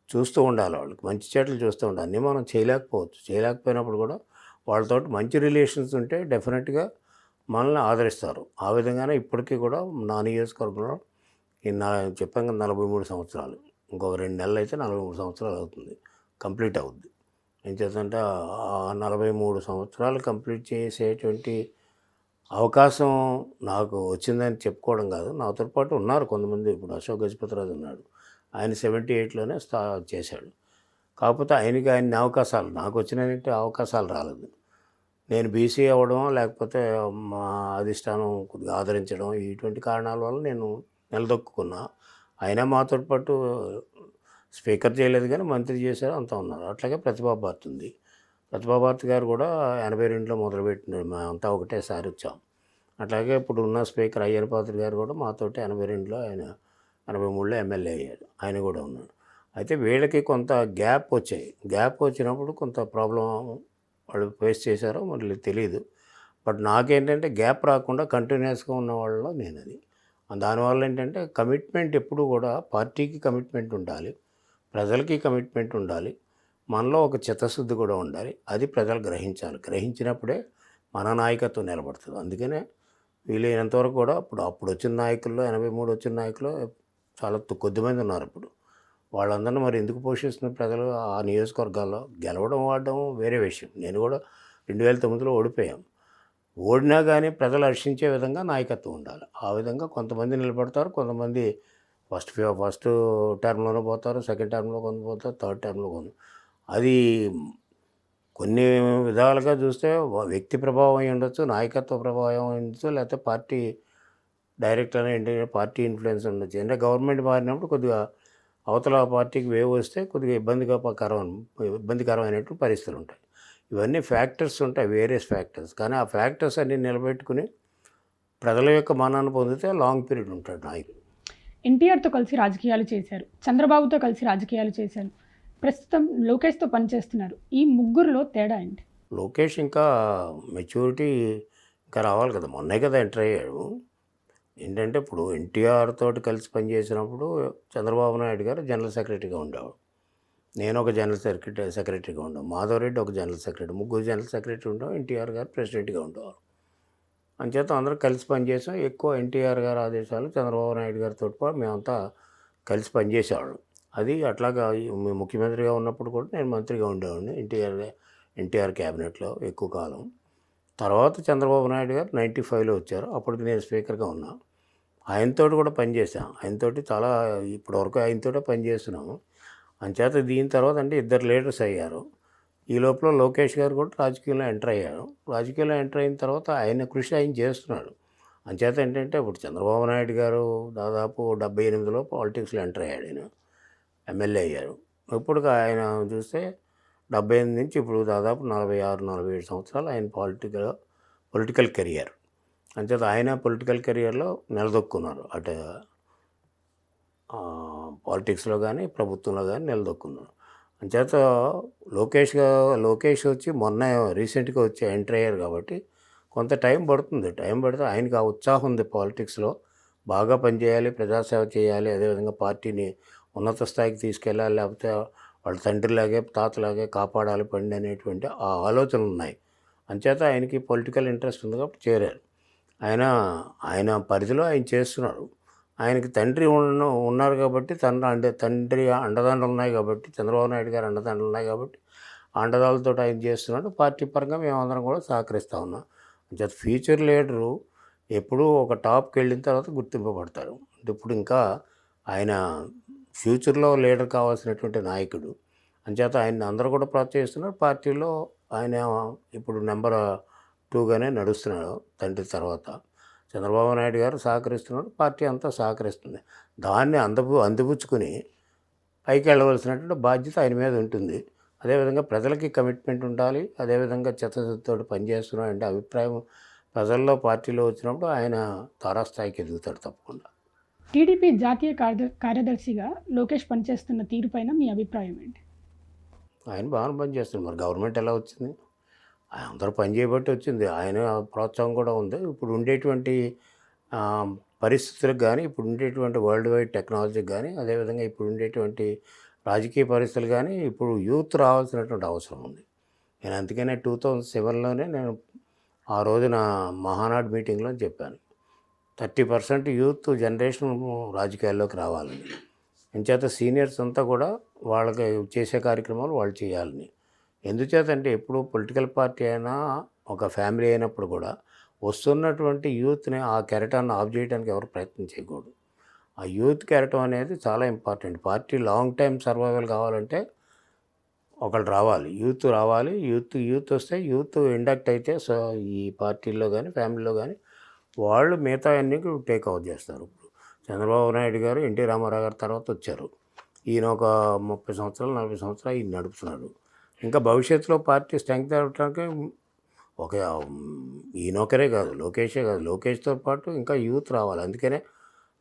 చూస్తూ ఉండాలి. వాళ్ళకి మంచి చెట్లు చూస్తూ ఉండాలి. అన్నీ మనం చేయలేకపోయినప్పుడు కూడా వాళ్ళతో మంచి రిలేషన్స్ ఉంటే డెఫినెట్గా మనల్ని ఆదరిస్తారు. ఆ విధంగానే ఇప్పటికీ కూడా నా నియోజకవర్గంలో చెప్పాం కదా 43 సంవత్సరాలు, ఇంకొక 2 నెలలు అయితే 43 సంవత్సరాలు అవుతుంది, కంప్లీట్ అవుద్ది. ఏం చేద్దంటే 43 సంవత్సరాలు కంప్లీట్ చేసేటువంటి అవకాశం నాకు వచ్చిందని చెప్పుకోవడం కాదు. నాతో పాటు ఉన్నారు కొంతమంది. ఇప్పుడు అశోక్ గజపతిరాజు ఉన్నాడు, ఆయన 78లోనే చేశాడు. కాకపోతే ఆయనకి అవకాశాలు, నాకు వచ్చినట్టు అవకాశాలు రాలేదు. నేను బీసీ అవ్వడం, లేకపోతే మా అధిష్టానం కొద్దిగా ఆదరించడం, ఇటువంటి కారణాల వల్ల నేను నిలదొక్కున్నా. అయినా మాతో పాటు స్పీకర్ చేయలేదు కానీ మంత్రి చేశారు, అంతా ఉన్నారు. అట్లాగే ప్రతిభా భారతి ఉంది. ప్రతిభా భారతి గారు కూడా 82లో మొదలుపెట్టినారు, మేమంతా ఒకటేసారి వచ్చాం. అట్లాగే ఇప్పుడు ఉన్న స్పీకర్ అయ్యన్ పాత్రి గారు కూడా మాతోటి 82లో, ఆయన 83లో ఎమ్మెల్యే అయ్యారు, ఆయన కూడా ఉన్నాడు. అయితే వీళ్ళకి కొంత గ్యాప్ వచ్చినప్పుడు కొంత ప్రాబ్లం వాళ్ళు ఫేస్ చేశారో మళ్ళీ తెలియదు. బట్ నాకేంటంటే గ్యాప్ రాకుండా కంటిన్యూస్గా ఉన్న వాళ్ళలో నేను అది. దానివల్ల ఏంటంటే కమిట్మెంట్ ఎప్పుడు కూడా పార్టీకి కమిట్మెంట్ ఉండాలి, ప్రజలకి కమిట్మెంట్ ఉండాలి, మనలో ఒక చిత్తశుద్ధి కూడా ఉండాలి. అది ప్రజలు గ్రహించినప్పుడే మన నాయకత్వం నిలబడుతుంది. అందుకనే వీలైనంతవరకు కూడా అప్పుడు వచ్చిన నాయకుల్లో 83 వచ్చిన నాయకులు చాలా కొద్దిమంది ఉన్నారు. ఇప్పుడు వాళ్ళందరినీ మరి ఎందుకు పోషిస్తున్న ప్రజలు ఆ నియోజకవర్గాల్లో గెలవడం వాడడం వేరే విషయం. నేను కూడా 2009లో ఓడిపోయాం. ఓడినా కానీ ప్రజలు హర్షించే విధంగా నాయకత్వం ఉండాలి. ఆ విధంగా కొంతమంది నిలబడతారు, కొంతమంది ఫస్ట్ టర్మ్లోనే పోతారు, సెకండ్ టర్మ్లో కొంత పోతారు, థర్డ్ టర్మ్లో కొంత. అది కొన్ని విధాలుగా చూస్తే వ్యక్తి ప్రభావం అయి ఉండొచ్చు, నాయకత్వ ప్రభావం అయి ఉండొచ్చు, లేకపోతే పార్టీ డైరెక్ట్ ఏంటి పార్టీ ఇన్ఫ్లుయెన్స్ ఉండొచ్చు. అంటే గవర్నమెంట్ మారినప్పుడు కొద్దిగా అవతల పార్టీకి వేవ్ వస్తే కొద్దిగా ఇబ్బందికరమైనటువంటి పరిస్థితులు ఉంటాయి. ఇవన్నీ ఫ్యాక్టర్స్ ఉంటాయి, వేరియస్ ఫ్యాక్టర్స్. కానీ ఆ ఫ్యాక్టర్స్ అన్ని నిలబెట్టుకుని ప్రజల యొక్క మన్ననను పొందితే లాంగ్ పీరియడ్ ఉంటాడు నాయకుడు. ఎన్టీఆర్తో కలిసి రాజకీయాలు చేశారు, చంద్రబాబుతో కలిసి రాజకీయాలు చేశారు, ప్రస్తుతం లోకేష్తో పనిచేస్తున్నారు. ఈ ముగ్గురులో తేడా ఏంటి? లోకేష్ ఇంకా మెచ్యూరిటీ ఇంకా రావాలి కదా, మొన్నే కదా ఎంటర్ అయ్యాడు. ఏంటంటే ఇప్పుడు ఎన్టీఆర్ తోటి కలిసి పనిచేసినప్పుడు చంద్రబాబు నాయుడు గారు జనరల్ సెక్రటరీగా ఉండేవాడు, నేను ఒక జనరల్ సెక్రటరీగా ఉండేవాడు, మాధవరెడ్డి ఒక జనరల్ సెక్రటరీ, ముగ్గురు జనరల్ సెక్రటరీ ఉండేవాడు, ఎన్టీఆర్ గారు ప్రెసిడెంట్గా ఉండేవారు. అంచేత అందరం కలిసి పనిచేసాం. ఎక్కువ ఎన్టీఆర్ గారి ఆదేశాలు చంద్రబాబు నాయుడు గారితో పాటు మేమంతా కలిసి పనిచేసేవాళ్ళం. అది అట్లాగా ముఖ్యమంత్రిగా ఉన్నప్పుడు కూడా నేను మంత్రిగా ఉండేవాడిని ఎన్టీఆర్ క్యాబినెట్లో ఎక్కువ కాలం. తర్వాత చంద్రబాబు నాయుడు గారు 95లో వచ్చారు, అప్పటికి నేను స్పీకర్గా ఉన్నా. ఆయనతోటి కూడా పనిచేసాం, ఆయనతోటి చాలా ఇప్పటివరకు ఆయనతోటే పనిచేస్తున్నాము. అంచేత దీని తర్వాత అంటే ఇద్దరు లీడర్స్ అయ్యారు. ఈ లోపల లోకేష్ గారు కూడా రాజకీయంలో ఎంటర్ అయ్యారు. రాజకీయంలో ఎంటర్ అయిన తర్వాత ఆయన కృషి ఆయన చేస్తున్నాడు. అంచేత ఏంటంటే ఇప్పుడు చంద్రబాబు నాయుడు గారు దాదాపు 78లో పాలిటిక్స్లో ఎంటర్ అయ్యాడు, ఆయన ఎమ్మెల్యే అయ్యారు. ఇప్పుడు ఆయన చూస్తే 78 నుంచి ఇప్పుడు దాదాపు 46-47 సంవత్సరాలు ఆయన పొలిటికల్ కెరియర్. అంచేత ఆయన పొలిటికల్ కెరియర్లో నిలదొక్కున్నారు, అటు పాలిటిక్స్లో కానీ ప్రభుత్వంలో కానీ నిలదొక్కున్నారు. అంచేత లోకేష్ వచ్చి మొన్న రీసెంట్గా వచ్చి ఎంటర్ అయ్యారు కాబట్టి కొంత టైం పడితే ఆయనకి ఆ ఉత్సాహం ఉంది, పాలిటిక్స్లో బాగా పనిచేయాలి, ప్రజాసేవ చేయాలి, అదేవిధంగా పార్టీని ఉన్నత స్థాయికి తీసుకెళ్ళాలి, లేకపోతే వాళ్ళ తండ్రిలాగే తాతలాగే కాపాడాలి పండి అనేటువంటి ఆ ఆలోచనలు ఉన్నాయి. అంచేత ఆయనకి పొలిటికల్ ఇంట్రెస్ట్ ఉంది కాబట్టి చేరారు. ఆయన పరిధిలో ఆయన చేస్తున్నారు. ఆయనకి తండ్రి ఉన్నారు కాబట్టి తండ్రి అండదండలు ఉన్నాయి కాబట్టి, చంద్రబాబు నాయుడు గారు అండదండలు ఉన్నాయి కాబట్టి అండదాలతో ఆయన చేస్తున్నాడు. పార్టీ పరంగా మేమందరం కూడా సహకరిస్తూ ఉన్నాం. అంచేత ఫ్యూచర్ లీడరు ఎప్పుడూ ఒక టాప్కి వెళ్ళిన తర్వాత గుర్తింపబడతారు. అంటే ఇప్పుడు ఇంకా ఆయన ఫ్యూచర్లో లీడర్ కావాల్సినటువంటి నాయకుడు. అంచేత ఆయన అందరూ కూడా ప్రోత్సహిస్తున్నారు. పార్టీలో ఆయన ఇప్పుడు నెంబర్ 2గానే నడుస్తున్నాడు తండ్రి తర్వాత. చంద్రబాబు నాయుడు గారు సహకరిస్తున్నాడు, పార్టీ అంతా సహకరిస్తుంది. దాన్ని అందిపుచ్చుకుని పైకి వెళ్ళవలసినటువంటి బాధ్యత ఆయన మీద ఉంటుంది. అదేవిధంగా ప్రజలకి కమిట్మెంట్ ఉండాలి, అదేవిధంగా చిత్తశుద్ధితో పనిచేస్తున్నాడు అంటే అభిప్రాయం ప్రజల్లో పార్టీలో వచ్చినప్పుడు ఆయన తారాస్థాయికి ఎదుగుతాడు తప్పకుండా. టీడీపీ జాతీయ కార్యదర్శిగా లోకేష్ పనిచేస్తున్న తీరుపైన మీ అభిప్రాయం ఏంటి? ఆయన బాగానే పనిచేస్తున్నారు. మరి గవర్నమెంట్ ఎలా వచ్చింది? ఆయన అందరూ పని చేయబట్టి వచ్చింది. ఆయన ప్రోత్సాహం కూడా ఉంది. ఇప్పుడు ఉండేటువంటి పరిస్థితులకు కానీ, ఇప్పుడు ఉండేటువంటి వరల్డ్ వైడ్ టెక్నాలజీకి కానీ, అదేవిధంగా ఇప్పుడు ఉండేటువంటి రాజకీయ పరిస్థితులు కానీ ఇప్పుడు యూత్ రావాల్సినటువంటి అవసరం ఉంది. నేను అందుకనే 2007లోనే నేను ఆ రోజున మహానాడు మీటింగ్లో చెప్పాను, 30% యూత్ జనరేషన్ రాజకీయాల్లోకి రావాలని. ఎంచేత సీనియర్స్ అంతా కూడా వాళ్ళకి చేసే కార్యక్రమాలు వాళ్ళు చేయాలని. ఎందుచేతంటే ఎప్పుడు పొలిటికల్ పార్టీ అయినా ఒక ఫ్యామిలీ అయినప్పుడు కూడా వస్తున్నటువంటి యూత్ని ఆ కెరటాన్ని ఆఫ్ చేయడానికి ఎవరు ప్రయత్నం చేయకూడదు. ఆ యూత్ కెరటం అనేది చాలా important. Party long time survival కావాలంటే ఒకళ్ళు రావాలి, యూత్ రావాలి. యూత్ వస్తే యూత్ ఇండక్ట్ అయితే సో ఈ పార్టీల్లో కానీ ఫ్యామిలీలో కానీ వాళ్ళు మిగతా అన్నీ టేక్ ఓవర్ చేస్తారు. ఇప్పుడు చంద్రబాబు నాయుడు గారు, ఎన్టీ రామారావు గారు తర్వాత వచ్చారు. ఈయన ఒక 30 సంవత్సరాలు 40 సంవత్సరాలు ఈయన నడుపుతున్నారు. ఇంకా భవిష్యత్తులో పార్టీ స్ట్రెంగ్త్ అవడానికి ఒక ఈయనొకరే కాదు, లోకేషే కాదు, లోకేష్తో పాటు ఇంకా యూత్ రావాలి. అందుకనే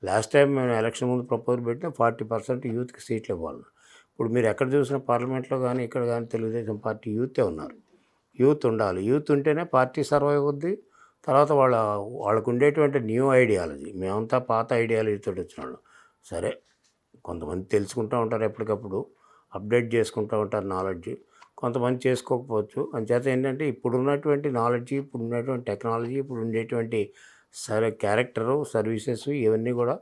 లాస్ట్ టైం మేము ఎలక్షన్ ముందు ప్రపోజల్ పెట్టిన 40% యూత్కి సీట్లు ఇవ్వాలి. ఇప్పుడు మీరు ఎక్కడ చూసినా పార్లమెంట్లో కానీ ఇక్కడ కానీ తెలుగుదేశం పార్టీ యూతే ఉన్నారు. యూత్ ఉండాలి. యూత్ ఉంటేనే పార్టీ సర్వైవ్ అవుద్ది. తర్వాత వాళ్ళకు ఉండేటువంటి న్యూ ఐడియాలజీ, మేమంతా పాత ఐడియాలజీతో వచ్చినాడు. సరే, కొంతమంది తెలుసుకుంటూ ఉంటారు, ఎప్పటికప్పుడు అప్డేట్ చేసుకుంటూ ఉంటారు నాలెడ్జ్. కొంతమంది చేసుకోకపోవచ్చు. అంచేత ఏంటంటే ఇప్పుడున్నటువంటి నాలెడ్జి, ఇప్పుడున్నటువంటి టెక్నాలజీ, ఇప్పుడు ఉండేటువంటి క్యారెక్టరు, సర్వీసెస్ ఇవన్నీ కూడా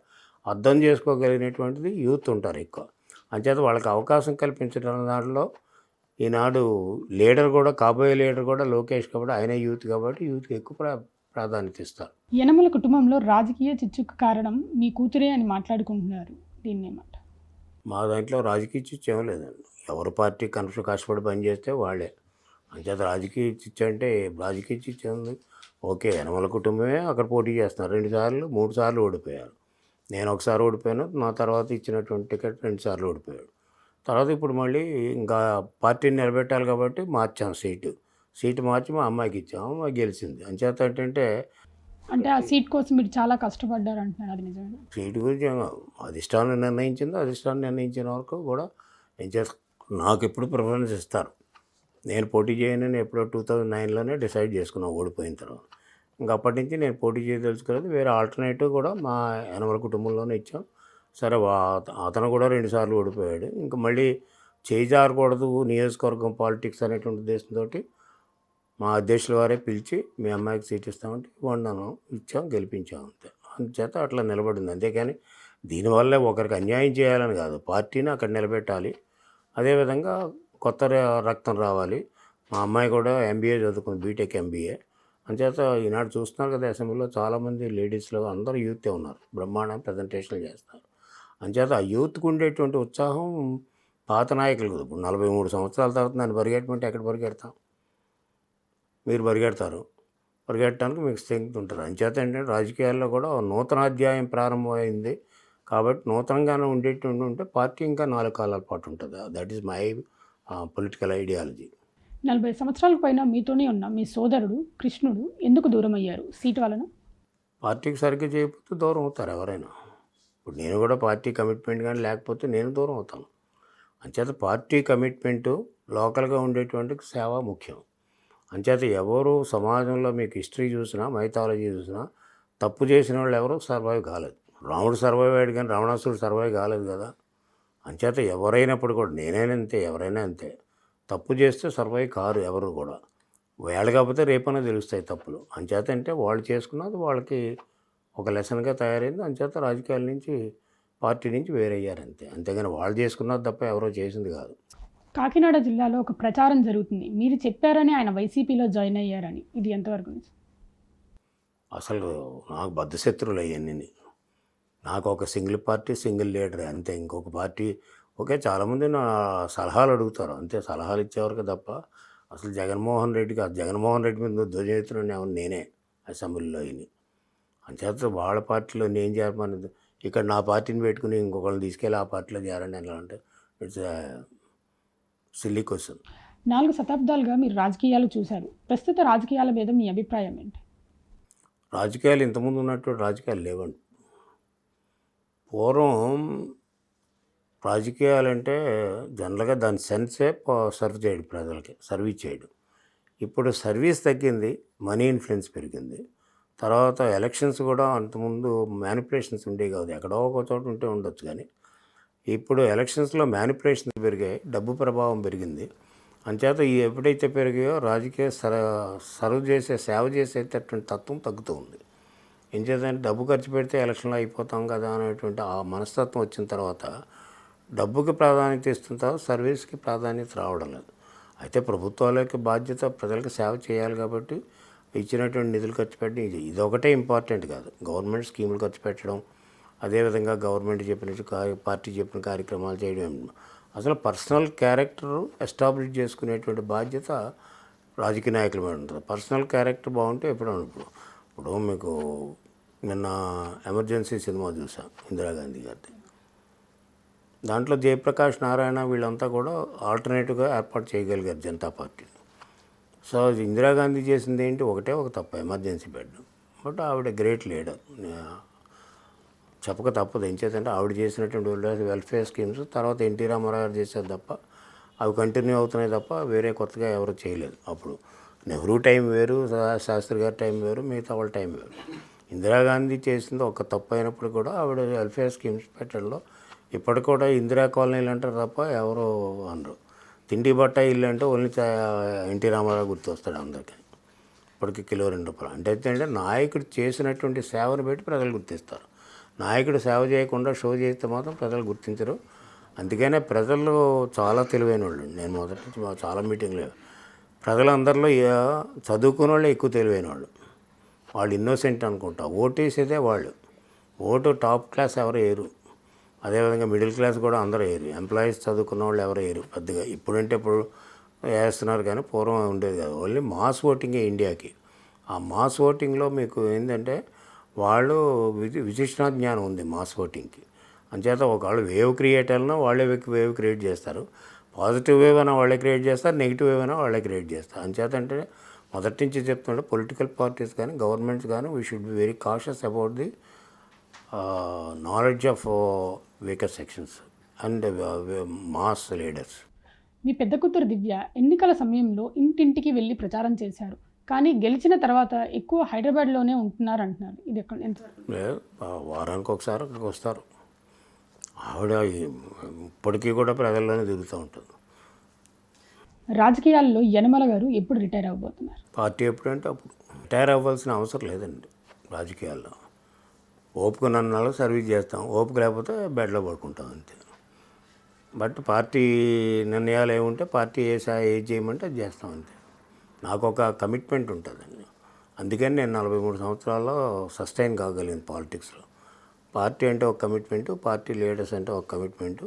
అర్థం చేసుకోగలిగినటువంటిది యూత్ ఉంటారు ఎక్కువ. అంచేత వాళ్ళకి అవకాశం కల్పించడం దాంట్లో ఈనాడు లీడర్ కూడా, కాబోయే లీడర్ కూడా లోకేష్ కాబట్టి ఆయన యూత్ కాబట్టి యూత్కి ఎక్కువ ప్రాధాన్యత ఇస్తారు. యనమల కుటుంబంలో రాజకీయ చిచ్చుకు కారణం మీ కూతురే అని మాట్లాడుకుంటున్నారు. దీన్ని ఏమంట? మా దాంట్లో రాజకీయ చిచ్చు ఏం లేదండి. ఎవరి పార్టీ కష్టపడి పనిచేస్తే వాళ్ళే. అంచేత రాజకీయ చిచ్చు అంటే రాజకీయ చిచ్చు ఉంది. ఓకే, యనమల కుటుంబమే అక్కడ పోటీ చేస్తున్నారు. 2 సార్లు 3 సార్లు ఓడిపోయారు. నేను ఒకసారి ఓడిపోయాను. నా తర్వాత ఇచ్చినటువంటి టికెట్ 2 సార్లు ఓడిపోయాడు. తర్వాత ఇప్పుడు మళ్ళీ ఇంకా పార్టీని నిలబెట్టాలి కాబట్టి మార్చాం సీటు మార్చి మా అమ్మాయికి ఇచ్చాము. అమ్మాయి గెలిచింది. అంచేత ఏంటంటే అంటే ఆ సీట్ కోసం మీరు చాలా కష్టపడ్డారు అంటున్నారు, అది నిజమేనా? సీటు గురించి అధిష్టానం నిర్ణయించిందో అధిష్టానం నిర్ణయించిన వరకు కూడా నేను నాకు ఎప్పుడు ప్రిఫరెన్స్ ఇస్తారు. నేను పోటీ చేయనని ఎప్పుడో 2009లోనే డిసైడ్ చేసుకున్నాను ఓడిపోయిన తర్వాత. ఇంకా అప్పటి నుంచి నేను పోటీ చేయదలుచుకోలేదు. వేరే ఆల్టర్నేటివ్ కూడా మా యనమల కుటుంబంలోనే ఇచ్చాం. సరే అతను కూడా 2 సార్లు ఓడిపోయాడు. ఇంకా మళ్ళీ చేజారకూడదు నియోజకవర్గం పాలిటిక్స్ అనేటువంటి ఉద్దేశంతో మా అధ్యక్షుల వారే పిలిచి మీ అమ్మాయికి సీట్ ఇస్తామంటే ఇవ్వన్నాను, ఇచ్చాం, గెలిపించాం అంతే. అందుచేత అట్లా నిలబడింది. అంతేకాని దీనివల్లే ఒకరికి అన్యాయం చేయాలని కాదు, పార్టీని అక్కడ నిలబెట్టాలి. అదేవిధంగా కొత్త రక్తం రావాలి. మా అమ్మాయి కూడా ఎంబీఏ చదువుకుంది, బీటెక్ ఎంబీఏ. అంచేత ఈనాడు చూస్తున్నారు కదా, అసెంబ్లీలో చాలామంది లేడీస్లో అందరూ యూతే ఉన్నారు, బ్రహ్మాండంగా ప్రజెంటేషన్లు చేస్తారు. అంచేత ఆ యూత్కి ఉండేటువంటి ఉత్సాహం పాత నాయకులు కదా. ఇప్పుడు 43 సంవత్సరాల తర్వాత నన్ను పరిగెట్టమంటే ఎక్కడ పరిగెడతాం? మీరు పరిగెట్టడానికి మీకు స్ట్రెంగ్త్ ఉంటుంది. అంచేత ఏంటంటే రాజకీయాల్లో కూడా నూతన అధ్యాయం ప్రారంభమైంది కాబట్టి నూతనంగానే ఉండేటువంటి ఉంటే పార్టీ ఇంకా 4 కాలాల పాటు ఉంటుంది. That is my political ideology. 40 సంవత్సరాలకు పైన మీతోనే ఉన్న మీ సోదరుడు కృష్ణుడు ఎందుకు దూరం అయ్యారు? సీటు వలన? పార్టీకి సరిగ్గా చేయకపోతే దూరం అవుతారు ఎవరైనా. ఇప్పుడు నేను కూడా పార్టీ కమిట్మెంట్ కానీ లేకపోతే నేను దూరం అవుతాను. అంచేత పార్టీ కమిట్మెంటు, లోకల్గా ఉండేటువంటి సేవ ముఖ్యం. అంచేత ఎవరు సమాజంలో మీకు హిస్టరీ చూసినా, మైథాలజీ చూసినా తప్పు చేసిన వాళ్ళు ఎవరు సర్వైవ్ కాలేదు. రాముడు సర్వైవ్ అయ్యాడు కానీ రావణాసురుడు సర్వైవ్ కాలేదు కదా. అంచేత ఎవరైనప్పుడు కూడా నేనైనా అంతే, ఎవరైనా అంతే. తప్పు చేస్తే సర్వైవ్ కారు ఎవరు కూడా. వేళ కాకపోతే రేపైనా తెలుస్తాయి తప్పులు. అంచేత అంటే వాళ్ళు చేసుకున్నది వాళ్ళకి ఒక లెసన్గా తయారైంది. అంచేత రాజకీయాల నుంచి, పార్టీ నుంచి వేరయ్యారు అంతే. అంతేగాని వాళ్ళు చేసుకున్నది తప్ప ఎవరో చేసింది కాదు. కాకినాడ జిల్లాలో ఒక ప్రచారం జరుగుతుంది, మీరు చెప్పారని ఆయన వైసీపీలో జాయిన్ అయ్యారని. ఇది ఎంతవరకు నిజం? అసలు నాకు బద్ధశత్రువులు అవన్నీ. నాకు ఒక సింగిల్ పార్టీ, సింగిల్ లీడర్ అంతే. ఇంకొక పార్టీ ఓకే, చాలామంది నా సలహాలు అడుగుతారు అంతే, సలహాలు ఇచ్చేవరకు తప్ప అసలు జగన్మోహన్ రెడ్డి మీద ధ్వజెత్తున నేనే అసెంబ్లీలో అయిన. అంచేత వాళ్ళ పార్టీలో నేను చేరమని ఇక్కడ నా పార్టీని పెట్టుకుని ఇంకొకరిని తీసుకెళ్ళి ఆ పార్టీలో చేరండి ఎలా అంటే ఇట్స్ సిల్లీ క్వశ్చన్. 4 శతాబ్దాలుగా మీరు రాజకీయాలు చూశారు. ప్రస్తుత రాజకీయాల మీద మీ అభిప్రాయం ఏంటి? రాజకీయాలు ఇంతకుముందు ఉన్నటువంటి రాజకీయాలు లేవండి. పూర్వం రాజకీయాలంటే జనరల్గా దాని సెన్సే సర్వ్ చేయడు, ప్రజలకి సర్వీస్ చేయడం. ఇప్పుడు సర్వీస్ తగ్గింది, మనీ ఇన్ఫ్లుయెన్స్ పెరిగింది. తర్వాత ఎలక్షన్స్ కూడా అంతకుముందు మ్యానిపులేషన్స్ ఉండేవి కాదు, ఎక్కడో ఒక చోట ఉంటే ఉండొచ్చు. కానీ ఇప్పుడు ఎలక్షన్స్లో మ్యానిపులేషన్స్ పెరిగాయి, డబ్బు ప్రభావం పెరిగింది. అంచేత ఈ ఎప్పుడైతే పెరిగాయో రాజకీయ సర్వ్ చేసే, సేవ చేసేటటువంటి తత్వం తగ్గుతూ ఉంది. ఏం చేద్దంటే డబ్బు ఖర్చు పెడితే ఎలక్షన్లో అయిపోతాం కదా అనేటువంటి ఆ మనస్తత్వం వచ్చిన తర్వాత డబ్బుకి ప్రాధాన్యత ఇస్తున్న తర్వాత సర్వీస్కి ప్రాధాన్యత రావడం లేదు. అయితే ప్రభుత్వాల యొక్క బాధ్యత ప్రజలకు సేవ చేయాలి కాబట్టి ఇచ్చినటువంటి నిధులు ఖర్చు పెట్టడం ఇదొకటే ఇంపార్టెంట్ కాదు. గవర్నమెంట్ స్కీములు ఖర్చు పెట్టడం, అదేవిధంగా గవర్నమెంట్ పార్టీ చెప్పిన కార్యక్రమాలు చేయడం. అసలు పర్సనల్ క్యారెక్టర్ ఎస్టాబ్లిష్ చేసుకునేటువంటి బాధ్యత రాజకీయ నాయకుల మీద ఉంటుంది. పర్సనల్ క్యారెక్టర్ బాగుంటే ఇప్పుడు మీకు నిన్న ఎమర్జెన్సీ సినిమా చూసా, ఇందిరాగాంధీ గారిది. దాంట్లో జయప్రకాష్ నారాయణ వీళ్ళంతా కూడా ఆల్టర్నేటివ్గా ఏర్పాటు చేయగలిగారు జనతా పార్టీని. సో ఇందిరాగాంధీ చేసింది ఏంటి, ఒకటే ఒక తప్ప, ఎమర్జెన్సీ బెడ్. బట్ ఆవిడ గ్రేట్ లీడర్, చెప్పక తప్పదు. ఏం చేద్దంటే ఆవిడ చేసినటువంటి వెల్ఫేర్ స్కీమ్స్ తర్వాత ఎన్టీ రామారావు గారు చేశారు తప్ప అవి కంటిన్యూ అవుతున్నాయి తప్ప వేరే కొత్తగా ఎవరు చేయలేదు. అప్పుడు నెహ్రూ టైం వేరు, శాస్త్రి గారి టైం వేరు, మిగతా వాళ్ళ టైం వేరు. ఇందిరాగాంధీ చేసింది ఒక తప్పు అయినప్పుడు కూడా ఆవిడ వెల్ఫేర్ స్కీమ్స్ పెట్టడంలో ఇప్పటికి కూడా ఇందిరా కాలనీలు అంటారు తప్ప ఎవరు అనరు. తిండి బట్ట ఇల్లు అంటే ఓన్లీ ఎన్టీ రామారావు గుర్తొస్తాడు అందరికీ. ఇప్పటికి కిలో 2 రూపాయలు అంటే నాయకుడు చేసినటువంటి సేవను బట్టి ప్రజలు గుర్తిస్తారు. నాయకుడు సేవ చేయకుండా షో చేస్తే మాత్రం ప్రజలు గుర్తించరు. అందుకనే ప్రజలు చాలా తెలివైన వాళ్ళు. నేను మొదటి నుంచి చాలా మీటింగ్లు, ప్రజలందరిలో చదువుకున్న వాళ్ళే ఎక్కువ తెలివైన వాళ్ళు ఇన్నోసెంట్ అనుకుంటా. ఓటేసేదే వాళ్ళు. ఓటు టాప్ క్లాస్ ఎవరు వేయరు. అదేవిధంగా మిడిల్ క్లాస్ కూడా అందరూ వేయరు, ఎంప్లాయీస్ చదువుకున్న వాళ్ళు ఎవరు వేయరు పెద్దగా. ఇప్పుడంటే ఇప్పుడు వేస్తున్నారు కానీ పూర్వం ఉండేది కాదు. ఓన్లీ మాస్ ఓటింగే ఇండియాకి. ఆ మాస్ ఓటింగ్లో మీకు ఏంటంటే వాళ్ళు విశిష్టా జ్ఞానం ఉంది మాస్ ఓటింగ్కి. అంచేత ఒకళ్ళు వేవ్ క్రియేట్ అయినా వాళ్ళే వేవ్ క్రియేట్ చేస్తారు. పాజిటివ్ వేవ్ అయినా వాళ్ళే క్రియేట్ చేస్తారు, నెగిటివ్ వేవ్ అయినా వాళ్ళే క్రియేట్ చేస్తారు. అంచేత అంటే మొదటి నుంచి చెప్తుంటే పొలిటికల్ పార్టీస్ కానీ గవర్నమెంట్స్ కానీ we should be very cautious about the knowledge of weaker sections and mass leaders. మీ పెద్ద కూతురు దివ్య ఎన్నికల సమయంలో ఇంటింటికి వెళ్ళి ప్రచారం చేశారు, కానీ గెలిచిన తర్వాత ఎక్కువ హైదరాబాద్లోనే ఉంటున్నారు అంటున్నారు. ఇది ఎక్కడ ఎంతవరకు? వారానికి ఒకసారి అక్కడికి వస్తారు. ఆవిడ ఇప్పటికీ కూడా ప్రజల్లోనే తిరుగుతూ ఉంటుంది. రాజకీయాల్లో యనమల గారు ఎప్పుడు రిటైర్ అవ్వబోతున్నారు? పార్టీ ఎప్పుడంటే అప్పుడు. రిటైర్ అవ్వాల్సిన అవసరం లేదండి రాజకీయాల్లో. ఓపిక నన్నాళ్ళు సర్వీస్ చేస్తాం, ఓపిక లేకపోతే బెడ్లో పడుకుంటాం అంతే. బట్ పార్టీ నిర్ణయాలు ఏముంటే పార్టీ ఏది చేయమంటే అది చేస్తాం అంతే. నాకు ఒక కమిట్మెంట్ ఉంటుందండి. అందుకని నేను 43 సంవత్సరాల్లో సస్టైన్ కాగలిగింది పాలిటిక్స్లో. పార్టీ అంటే ఒక కమిట్మెంటు, పార్టీ లీడర్స్ అంటే ఒక కమిట్మెంటు.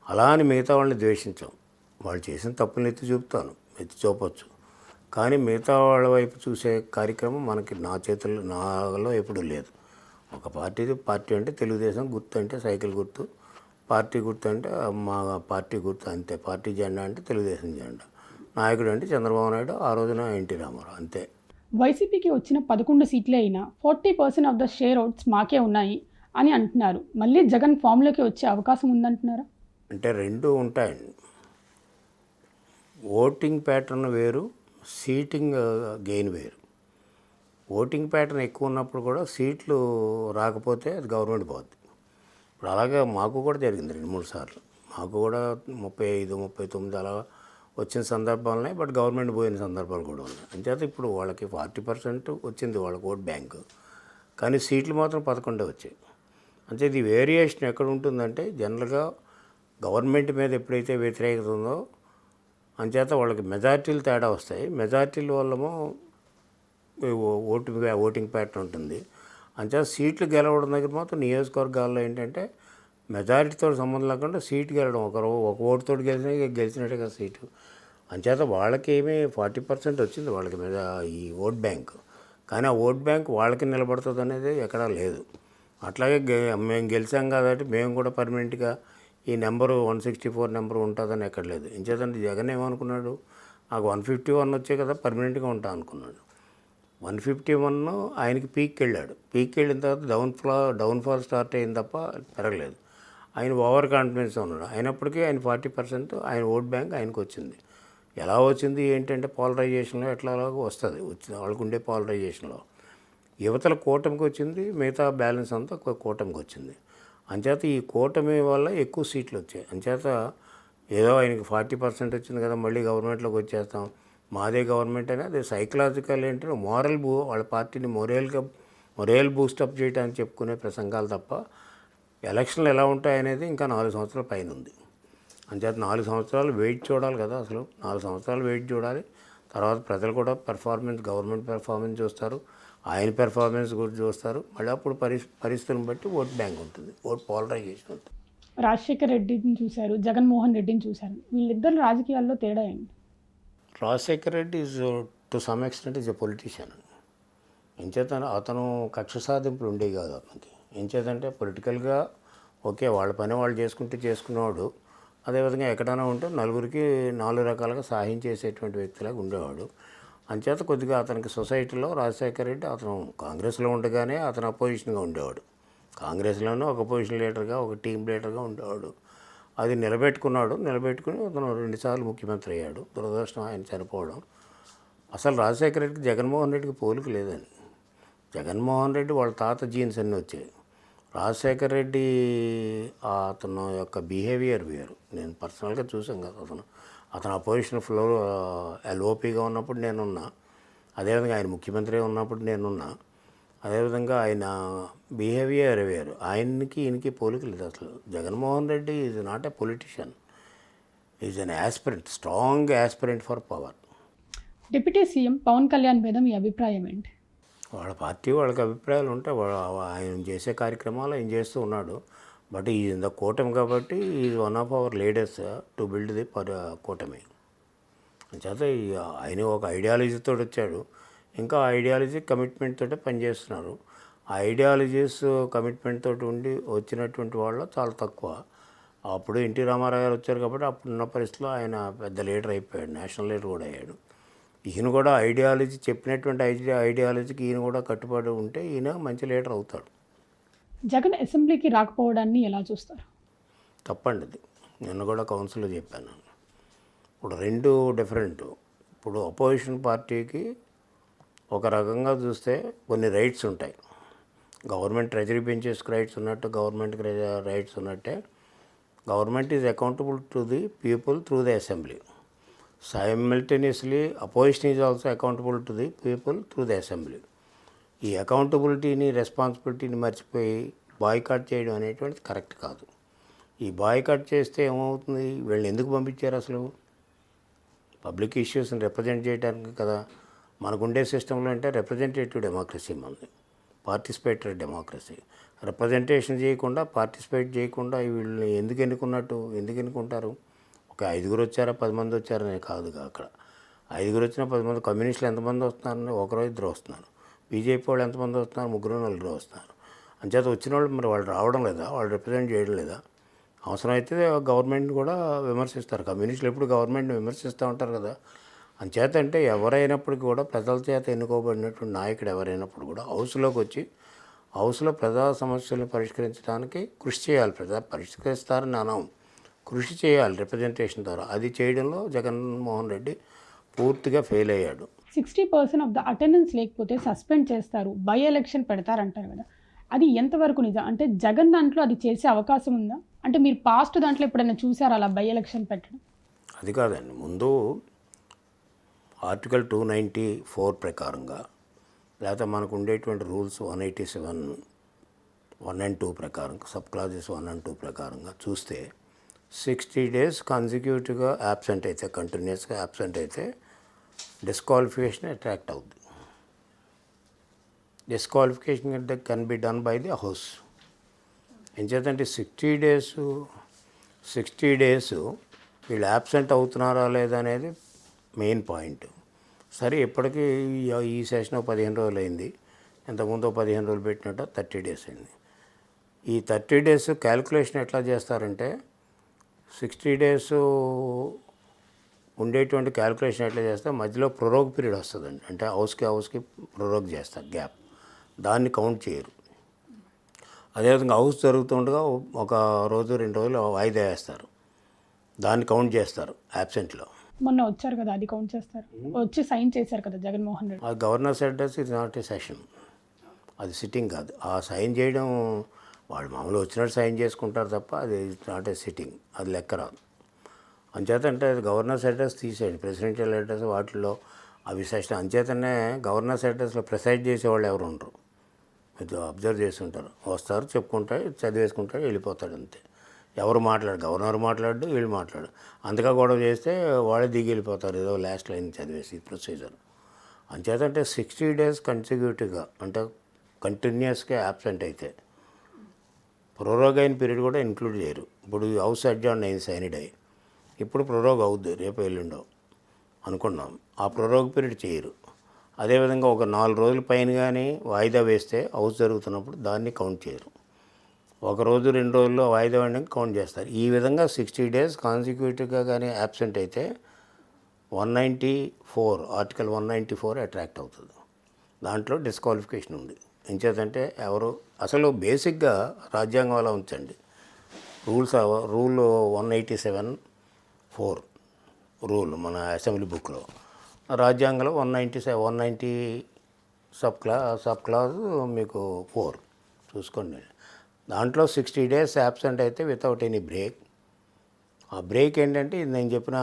అలా అని మిగతా వాళ్ళని ద్వేషించాం. వాళ్ళు చేసిన తప్పులను ఎత్తి చూపుతాను, ఎత్తి చూపొచ్చు, కానీ మిగతా వాళ్ళ వైపు చూసే కార్యక్రమం మనకి నాలో ఎప్పుడూ లేదు. ఒక పార్టీ అంటే తెలుగుదేశం, గుర్తు అంటే సైకిల్ గుర్తు, పార్టీ గుర్తు అంటే మా పార్టీ గుర్తు అంతే. పార్టీ జెండా అంటే తెలుగుదేశం జెండా, నాయకుడు అంటే చంద్రబాబు నాయుడు, ఆ రోజున ఎన్టీ రామారావు అంతే. వైసీపీకి వచ్చిన 11 సీట్లే అయినా 40% ఆఫ్ ద షేర్ అవుట్స్ మాకే ఉన్నాయి అని అంటున్నారు. మళ్ళీ జగన్ ఫామ్లోకి వచ్చే అవకాశం ఉందంటున్నారా? అంటే రెండు ఉంటాయండి. ఓటింగ్ ప్యాటర్న్ వేరు, సీటింగ్ గెయిన్ వేరు. ఓటింగ్ ప్యాటర్న్ ఎక్కువ ఉన్నప్పుడు కూడా సీట్లు రాకపోతే అది గవర్నమెంట్ పోద్ది. ఇప్పుడు అలాగే మాకు కూడా జరిగింది 2-3 సార్లు. మాకు కూడా 35, 39 అలా వచ్చిన సందర్భాలున్నాయి. బట్ గవర్నమెంట్ పోయిన సందర్భాలు కూడా ఉన్నాయి. అంచేత ఇప్పుడు వాళ్ళకి 40% వచ్చింది వాళ్ళకి ఓట్ బ్యాంకు, కానీ సీట్లు మాత్రం 11 వచ్చాయి. అంటే ఇది వేరియేషన్ ఎక్కడ ఉంటుందంటే జనరల్గా గవర్నమెంట్ మీద ఎప్పుడైతే వ్యతిరేకత ఉందో అంచేత వాళ్ళకి మెజార్టీలు తేడా వస్తాయి. మెజార్టీల వల్లమో ఓటింగ్ ప్యాటర్న్ ఉంటుంది. అంచేత సీట్లు గెలవడం దగ్గర మాత్రం నియోజకవర్గాల్లో ఏంటంటే మెజారిటీతో సంబంధం లేకుండా సీటు గెలవడం, ఒక ఓటుతో గెలిచినట్టే కదా సీటు. అంచేత వాళ్ళకేమీ 40% వచ్చింది వాళ్ళకి మీద ఈ ఓట్ బ్యాంక్, కానీ ఆ ఓట్ బ్యాంక్ వాళ్ళకి నిలబడుతుంది అనేది ఎక్కడా లేదు. అట్లాగే మేము గెలిచాం కాబట్టి మేము కూడా పర్మనెంట్గా ఈ నెంబరు 164 నెంబర్ ఉంటుందని ఎక్కడ లేదు. ఎంచేతంటే జగన్ ఏమనుకున్నాడు, నాకు 151 వచ్చే కదా పర్మనెంట్గా ఉంటా అనుకున్నాడు. 151 ఆయనకి పీక్కి వెళ్ళాడు. పీక్కి వెళ్ళిన తర్వాత డౌన్ఫాల్ స్టార్ట్ అయింది తప్ప పెరగలేదు. ఆయన ఓవర్ కాన్ఫిడెన్స్ ఉన్నాడు. అయినప్పటికీ ఆయన 40% ఆయన ఓట్ బ్యాంక్ ఆయనకు వచ్చింది. ఎలా వచ్చింది ఏంటంటే పాలరైజేషన్లో ఎట్లాగో వస్తుంది, వాళ్ళకు ఉండే పాలరైజేషన్లో యువతల కూటమికి వచ్చింది, మిగతా బ్యాలెన్స్ అంతా కూటమికి వచ్చింది. అంచేత ఈ కూటమి వల్ల ఎక్కువ సీట్లు వచ్చాయి. అంచేత ఏదో ఆయనకి 40% వచ్చింది కదా మళ్ళీ గవర్నమెంట్లోకి వచ్చేస్తాం, మాదే గవర్నమెంట్ అని అది సైకలాజికల్ ఏంటంటే వాళ్ళ పార్టీని మొరల్ బూస్టప్ చేయడానికి చెప్పుకునే ప్రసంగాలు తప్ప ఎలక్షన్లు ఎలా ఉంటాయనేది ఇంకా 4 సంవత్సరాల పైన ఉంది. అంచేత 4 సంవత్సరాలు వెయిట్ చూడాలి కదా. అసలు 4 సంవత్సరాలు వెయిట్ చూడాలి. తర్వాత ప్రజలు కూడా గవర్నమెంట్ పెర్ఫార్మెన్స్ చూస్తారు, ఆయన పెర్ఫార్మెన్స్ కూడా చూస్తారు. మళ్ళీ అప్పుడు పరిస్థితులను బట్టి ఓట్ బ్యాంక్ ఉంటుంది, ఓట్ పాలరైజేషన్ ఉంటుంది. రాజశేఖర్ రెడ్డిని చూశారు, జగన్మోహన్ రెడ్డిని చూశారు. వీళ్ళిద్దరు రాజకీయాల్లో తేడా ఏంటి? Rajasekhar Reddy is to some extent is a politician. ఎంచేత అతను కక్ష సాధింపులు ఉండేవి కాదు అతనికి. ఎంచేతంటే పొలిటికల్గా ఓకే వాళ్ళ పని వాళ్ళు చేసుకునేవాడు. అదేవిధంగా ఎక్కడైనా ఉంటే నలుగురికి 4 రకాలుగా సహాయం చేసేటువంటి వ్యక్తిలాగా ఉండేవాడు. అంచేత కొద్దిగా అతనికి సొసైటీలో రాజశేఖర్ రెడ్డి అతను కాంగ్రెస్లో ఉండగానే అతను అపోజిషన్గా ఉండేవాడు. కాంగ్రెస్లోనూ ఒక అపోజిషన్ లీడర్గా, ఒక టీం లీడర్గా ఉండేవాడు. అది నిలబెట్టుకుని అతను 2 సార్లు ముఖ్యమంత్రి అయ్యాడు. దురదృష్టం ఆయన చనిపోవడం. అసలు రాజశేఖర రెడ్డికి జగన్మోహన్ రెడ్డికి పోలిక లేదని. జగన్మోహన్ రెడ్డి వాళ్ళ తాత జీన్స్ అన్నీ వచ్చాయి. రాజశేఖర రెడ్డి అతను యొక్క బిహేవియర్ వేరు. నేను పర్సనల్గా చూసాను కదా. అతను అపోజిషన్ ఫ్లోర్ ఎల్ఓపిగా ఉన్నప్పుడు నేనున్నా, అదేవిధంగా ఆయన ముఖ్యమంత్రి ఉన్నప్పుడు నేనున్నా, అదేవిధంగా ఆయన బిహేవియర్ వేరు. ఈయనకి పోలిక లేదు అసలు. Jaganmohan Reddy is not a politician, is an aspirant, strong aspirant for power. Deputy CM Pawan Kalyan మీద మీ అభిప్రాయం ఏంటి? వాళ్ళ పార్టీ వాళ్ళకి అభిప్రాయాలు ఉంటాయి. ఆయన చేసే కార్యక్రమాలు ఆయన చేస్తూ ఉన్నాడు. బట్ ఈ ఇన్ ద కూటమి కాబట్టి is one of our leaders to build the కూటమి. చేత ఆయన ఒక ఐడియాలజీతో వచ్చాడు, ఇంకా ఐడియాలజీ కమిట్మెంట్ తోటే పనిచేస్తున్నారు. ఆ ఐడియాలజీస్ కమిట్మెంట్ తోటి ఉండి వచ్చినటువంటి వాళ్ళు చాలా తక్కువ. అప్పుడు ఎన్టీ రామారావు గారు వచ్చారు కాబట్టి అప్పుడున్న పరిస్థితిలో ఆయన పెద్ద లీడర్ అయిపోయాడు, నేషనల్ లీడర్ కూడా అయ్యాడు. ఈయన కూడా ఐడియాలజీ చెప్పినటువంటి ఐడియాలజీకి ఈయన కూడా కట్టుబడి ఉంటే ఈయన మంచి లీడర్ అవుతాడు. జగన్ అసెంబ్లీకి రాకపోవడాన్ని ఎలా చూస్తారు? తప్పండి అది. నిన్న కూడా కౌన్సిల్లో చెప్పాను. ఇప్పుడు రెండు డిఫరెంట్. ఇప్పుడు అపోజిషన్ పార్టీకి ఒక రకంగా చూస్తే కొన్ని రైట్స్ ఉంటాయి. గవర్నమెంట్ ట్రెజరీ బెంచెస్కి రైట్స్ ఉన్నట్టు గవర్నమెంట్కి రైట్స్ ఉన్నట్టే government is accountable to the people through the assembly. Simultaneously opposition is also accountable to the people through the assembly. ఈ అకౌంటబిలిటీని రెస్పాన్సిబిలిటీని మర్చిపోయి బాయ్కాట్ చేయడం అనేటువంటిది కరెక్ట్ కాదు. ఈ బాయ్కాట్ చేస్తే ఏమవుతుంది, వీళ్ళని ఎందుకు పంపించారు అసలు? పబ్లిక్ ఇష్యూస్ని రిప్రజెంట్ చేయడానికి కదా. మనకుండే సిస్టంలో అంటే రిప్రజెంటేటివ్ డెమోక్రసీ మనది, పార్టిసిపేటరీ డెమోక్రసీ. రిప్రజెంటేషన్ చేయకుండా, పార్టిసిపేట్ చేయకుండా వీళ్ళని ఎందుకు ఎన్నుకుంటారు? ఒక 5 వచ్చారా 10 మంది వచ్చారనే కాదుగా. అక్కడ 5 వచ్చినా 10 మంది. కమ్యూనిస్టులు ఎంతమంది వస్తున్నారని 1-2 వస్తున్నారు. బీజేపీ వాళ్ళు ఎంతమంది వస్తున్నారు? 3-4 వస్తున్నారు. అంచేత వచ్చిన వాళ్ళు మరి వాళ్ళు రావడం లేదా? వాళ్ళు రిప్రజెంట్ చేయడం లేదా? అవసరమైతే గవర్నమెంట్ కూడా విమర్శిస్తారు. కమ్యూనిస్టులు ఎప్పుడు గవర్నమెంట్ని విమర్శిస్తూ ఉంటారు కదా. అంచేత అంటే ఎవరైనప్పటికీ కూడా ప్రజల చేత ఎన్నుకోబడినటువంటి నాయకుడు ఎవరైనప్పుడు కూడా హౌస్లోకి వచ్చి హౌస్లో ప్రజా సమస్యలను పరిష్కరించడానికి కృషి చేయాలి. పరిష్కరిస్తారని అనం, కృషి చేయాలి రిప్రజెంటేషన్ ద్వారా. అది చేయడంలో జగన్మోహన్ రెడ్డి పూర్తిగా ఫెయిల్ అయ్యాడు. 60% ఆఫ్ ద అటెండెన్స్ లేకపోతే సస్పెండ్ చేస్తారు, బై ఎలక్షన్ పెడతారంటారు కదా, అది ఎంతవరకు నిజం? అంటే జగన్ దాంట్లో అది చేసే అవకాశం ఉందా? అంటే మీరు పాస్ట్ దాంట్లో ఎప్పుడైనా చూసారా అలా బై ఎలక్షన్ పెట్టడం? అది కాదండి. ముందు ఆర్టికల్ 294 ప్రకారంగా, లేకపోతే మనకు ఉండేటువంటి రూల్స్ 187, 1 and 2 ప్రకారం, సబ్ క్లాజెస్ 1 and 2 ప్రకారంగా చూస్తే 60 days కాన్సిక్యూటివ్గా యాబ్సెంట్ అయితే, కంటిన్యూస్గా యాబ్సెంట్ అయితే డిస్క్వాలిఫికేషన్ అట్రాక్ట్ అవుద్ది. Disqualification can be done by the house. ఎంచేతంటే 60 days వీళ్ళు యాబ్సెంట్ అవుతున్నారా లేదా అనేది మెయిన్ పాయింట్. సరే, ఇప్పటికీ ఈ సెషన్ 15 రోజులు అయింది. ఇంతకుముందు 15 రోజులు పెట్టినట్టు 30 days అయింది. ఈ 30 days క్యాలిక్యులేషన్ ఎట్లా చేస్తారంటే, 60 days ఉండేటువంటి క్యాలిక్యులేషన్ ఎట్లా చేస్తే మధ్యలో ప్రొరోగ్ పీరియడ్ వస్తుందండి. అంటే హౌస్కి ప్రొరోగ్ చేస్తారు గ్యాప్, దాన్ని కౌంట్ చేయరు. అదేవిధంగా హౌస్ జరుగుతుండగా ఒక రోజు 2 రోజులు వాయిదా వేస్తారు, దాన్ని కౌంట్ చేస్తారు యాబ్సెంట్లో. మొన్న వచ్చారు కదా, అది కౌంట్ చేస్తారు. వచ్చి సైన్ చేశారు కదా జగన్మోహన్ రెడ్డి. ఆ గవర్నర్ అడ్రస్ ఇది నాట్ ఏ సెషన్, అది సిట్టింగ్ కాదు. ఆ సైన్ చేయడం వాళ్ళు మామూలు వచ్చినట్టు సైన్ చేసుకుంటారు తప్ప అది నాట్ ఏ సిట్టింగ్, అది లెక్క రాదు. అంచేత అంటే అది గవర్నర్స్ అడ్రస్ తీసేయండి, ప్రెసిడెన్షియల్ అడ్రస్ వాటిల్లో అవి సెషన్. అంచేతనే గవర్నర్స్ అడ్రస్లో ప్రిసైడ్ చేసేవాళ్ళు ఎవరు ఉండరు. మీరు అబ్జర్వ్ చేస్తుంటారు, వస్తారు, చెప్పుకుంటారు, చదివేసుకుంటారు, వెళ్ళిపోతాడు, అంతే. ఎవరు మాట్లాడు, గవర్నర్ మాట్లాడు, వీళ్ళు మాట్లాడు. అంతగా గొడవ చేస్తే వాళ్ళే దిగి వెళ్ళిపోతారు, ఏదో లాస్ట్ లైన్ చదివేసి ప్రొసీజర్. అంచేతంటే 60 days కన్సిక్యూటివ్గా, అంటే కంటిన్యూస్గా యాబ్సెంట్ అయితే ప్రొరోగ్ అయిన పీరియడ్ కూడా ఇంక్లూడ్ చేయరు. ఇప్పుడు హౌస్ అడ్జార్న్ అయింది సైనిడ్ అయ్యి, ఇప్పుడు ప్రొరోగ్ అవుద్ది, రేపు ఎల్లుండో అనుకున్నాం. ఆ ప్రొరోగ్ పీరియడ్ చేయరు. అదేవిధంగా ఒక 4 రోజుల పైన కానీ వాయిదా వేస్తే హౌస్ జరుగుతున్నప్పుడు దాన్ని కౌంట్ చేయరు. 1 రోజు 2 రోజుల్లో వాయిదా వేయడానికి కౌంట్ చేస్తారు. ఈ విధంగా 60 days కాన్సిక్యూటివ్గా కానీ యాబ్సెంట్ అయితే 194, ఆర్టికల్ 194 అట్రాక్ట్ అవుతుంది. దాంట్లో డిస్క్వాలిఫికేషన్ ఉంది. ఎంచేతంటే ఎవరు అసలు బేసిక్గా రాజ్యాంగం అలా ఉంచండి. రూల్ 187(4) రూల్ మన అసెంబ్లీ బుక్లో, రాజ్యాంగంలో 190 సబ్ క్లాజ్ మీకు 4 చూసుకోండి. దాంట్లో 60 days యాబ్సెంట్ అయితే వితౌట్ ఎనీ బ్రేక్. ఆ బ్రేక్ ఏంటంటే నేను చెప్పిన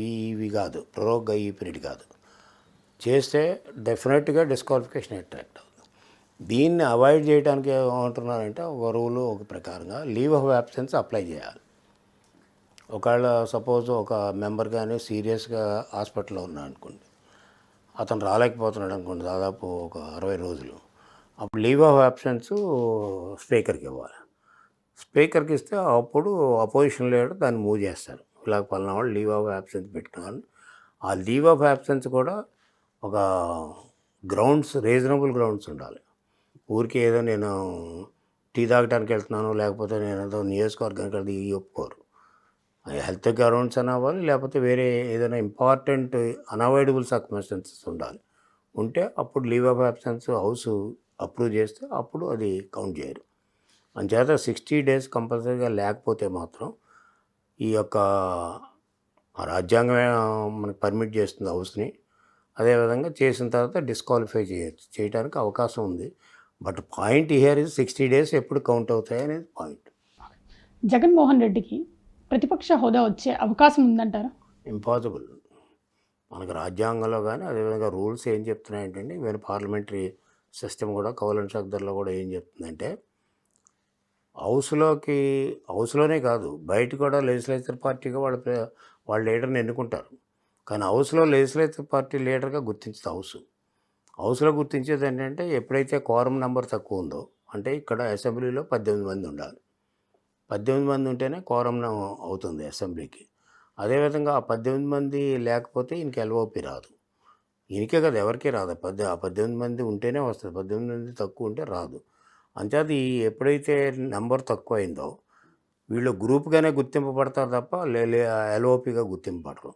ఇవి కాదు, ప్రొరోగ్ ఈ పీరియడ్ కాదు, చేస్తే డెఫినెట్గా డిస్క్వాలిఫికేషన్ అట్రాక్ట్ అవుతుంది. దీన్ని అవాయిడ్ చేయడానికి ఏమంటున్నారంటే ఒక రూలు ఒక ప్రకారంగా లీవ్ ఆఫ్ యాబ్సెన్స్ అప్లై చేయాలి. ఒకవేళ సపోజ్ ఒక మెంబర్ కానీ సీరియస్గా హాస్పిటల్లో ఉన్నాడు అనుకోండి, అతను రాలేకపోతున్నాడు అనుకోండి దాదాపు ఒక 60 రోజులు, అప్పుడు లీవ్ ఆఫ్ యాబ్సెన్స్ స్పీకర్కి ఇవ్వాలి. స్పీకర్కి ఇస్తే అప్పుడు అపోజిషన్ లీడర్ దాన్ని మూవ్ చేస్తారు. ఇలా పలానా వాళ్ళు లీవ్ ఆఫ్ యాబ్సెన్స్ పెట్టుకున్నారు. ఆ లీవ్ ఆఫ్ యాబ్సెన్స్ కూడా ఒక రీజనబుల్ గ్రౌండ్స్ ఉండాలి. ఊరికే ఏదో నేను టీ తాగడానికి వెళ్తున్నాను, లేకపోతే నేను ఏదో నియోజకవర్గానికి వెళ్తే ఇవి ఒప్పుకోరు. హెల్త్ గ్రౌండ్స్ అని అవ్వాలి, లేకపోతే వేరే ఏదైనా ఇంపార్టెంట్ అన్అవాయిడబుల్ సర్కమ్స్టాన్సెస్ ఉండాలి. ఉంటే అప్పుడు leave of absence house approve చేస్తే అప్పుడు అది కౌంట్ చేయరు. అంచేత 60 days కంపల్సరీగా లేకపోతే మాత్రం ఈ యొక్క రాజ్యాంగమే మనకు పర్మిట్ చేస్తుంది హౌస్ని. అదేవిధంగా చేసిన తర్వాత డిస్క్వాలిఫై చేయడానికి అవకాశం ఉంది. But point here is 60 days ఎప్పుడు కౌంట్ అవుతాయి అనేది పాయింట్. జగన్మోహన్ రెడ్డికి ప్రతిపక్ష హోదా వచ్చే అవకాశం ఉందంటారా? ఇంపాసిబుల్. మనకు రాజ్యాంగంలో కానీ అదేవిధంగా రూల్స్ ఏం చెప్తున్నాయంటే, ఈవెన్ పార్లమెంటరీ సిస్టమ్ కూడా కౌలన్ షక్దర్లో కూడా ఏం చెప్తుందంటే, హౌస్లోనే కాదు బయట కూడా లెజిస్లేచర్ పార్టీగా వాళ్ళ లీడర్ని ఎన్నుకుంటారు. కానీ హౌస్లో లెజిస్లేచర్ పార్టీ లీడర్గా గుర్తించదు హౌస్లో గుర్తించేది ఏంటంటే, ఎప్పుడైతే కోరం నెంబర్ తక్కువ ఉందో, అంటే ఇక్కడ అసెంబ్లీలో 18 మంది ఉండాలి. 18 మంది ఉంటేనే కోరం అవుతుంది అసెంబ్లీకి. అదేవిధంగా ఆ 18 మంది లేకపోతే ఈయనకి ఎల్ఓపి రాదు. ఈయనకే కదా, ఎవరికీ రాదు. ఆ 18 మంది ఉంటేనే వస్తుంది. 18 మంది తక్కువ ఉంటే రాదు. అంచేత ఎప్పుడైతే నెంబర్ తక్కువ అయిందో వీళ్ళు గ్రూప్గానే గుర్తింపబడతారు తప్ప ఎల్ఓపిగా గుర్తింపబడరు.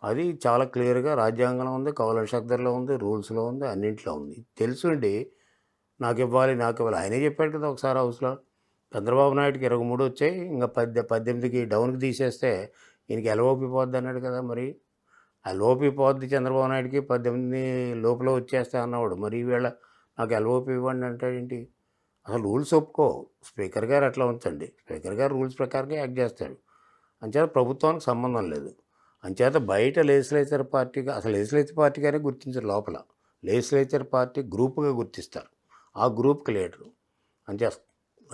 అది చాలా క్లియర్గా రాజ్యాంగంలో ఉంది, కౌలన్ షక్దర్లో ఉంది, రూల్స్లో ఉంది, అన్నింటిలో ఉంది. తెలుసుండి నాకు ఇవ్వాలి ఆయనే చెప్పాడు కదా ఒకసారి హౌస్లో. చంద్రబాబు నాయుడుకి 23 వచ్చాయి, ఇంకా 18కి డౌన్కి తీసేస్తే ఈయనకి ఎల్ఓపి పోద్ది అన్నాడు కదా. మరి ఎల్ఓపి పోద్ది చంద్రబాబు నాయుడుకి, 18 లోపల వచ్చేస్తా అన్నవాడు. మరి ఈవేళ నాకు ఎల్ఓపి ఇవ్వండి అంటాడేంటి? అసలు రూల్స్ ఒప్పుకో. స్పీకర్ గారు అట్లా ఉంచండి. స్పీకర్ గారు రూల్స్ ప్రకారంగా యాక్ట్ చేస్తాడు. అంచేత ప్రభుత్వానికి సంబంధం లేదు. అంచేత బయట లెజిస్లేచర్ పార్టీగా, అసలు లెజిస్లేచర్ పార్టీగానే గుర్తించరు. లోపల లెజిస్లేచర్ పార్టీ గ్రూప్గా గుర్తిస్తారు. ఆ గ్రూప్కి లీడరు.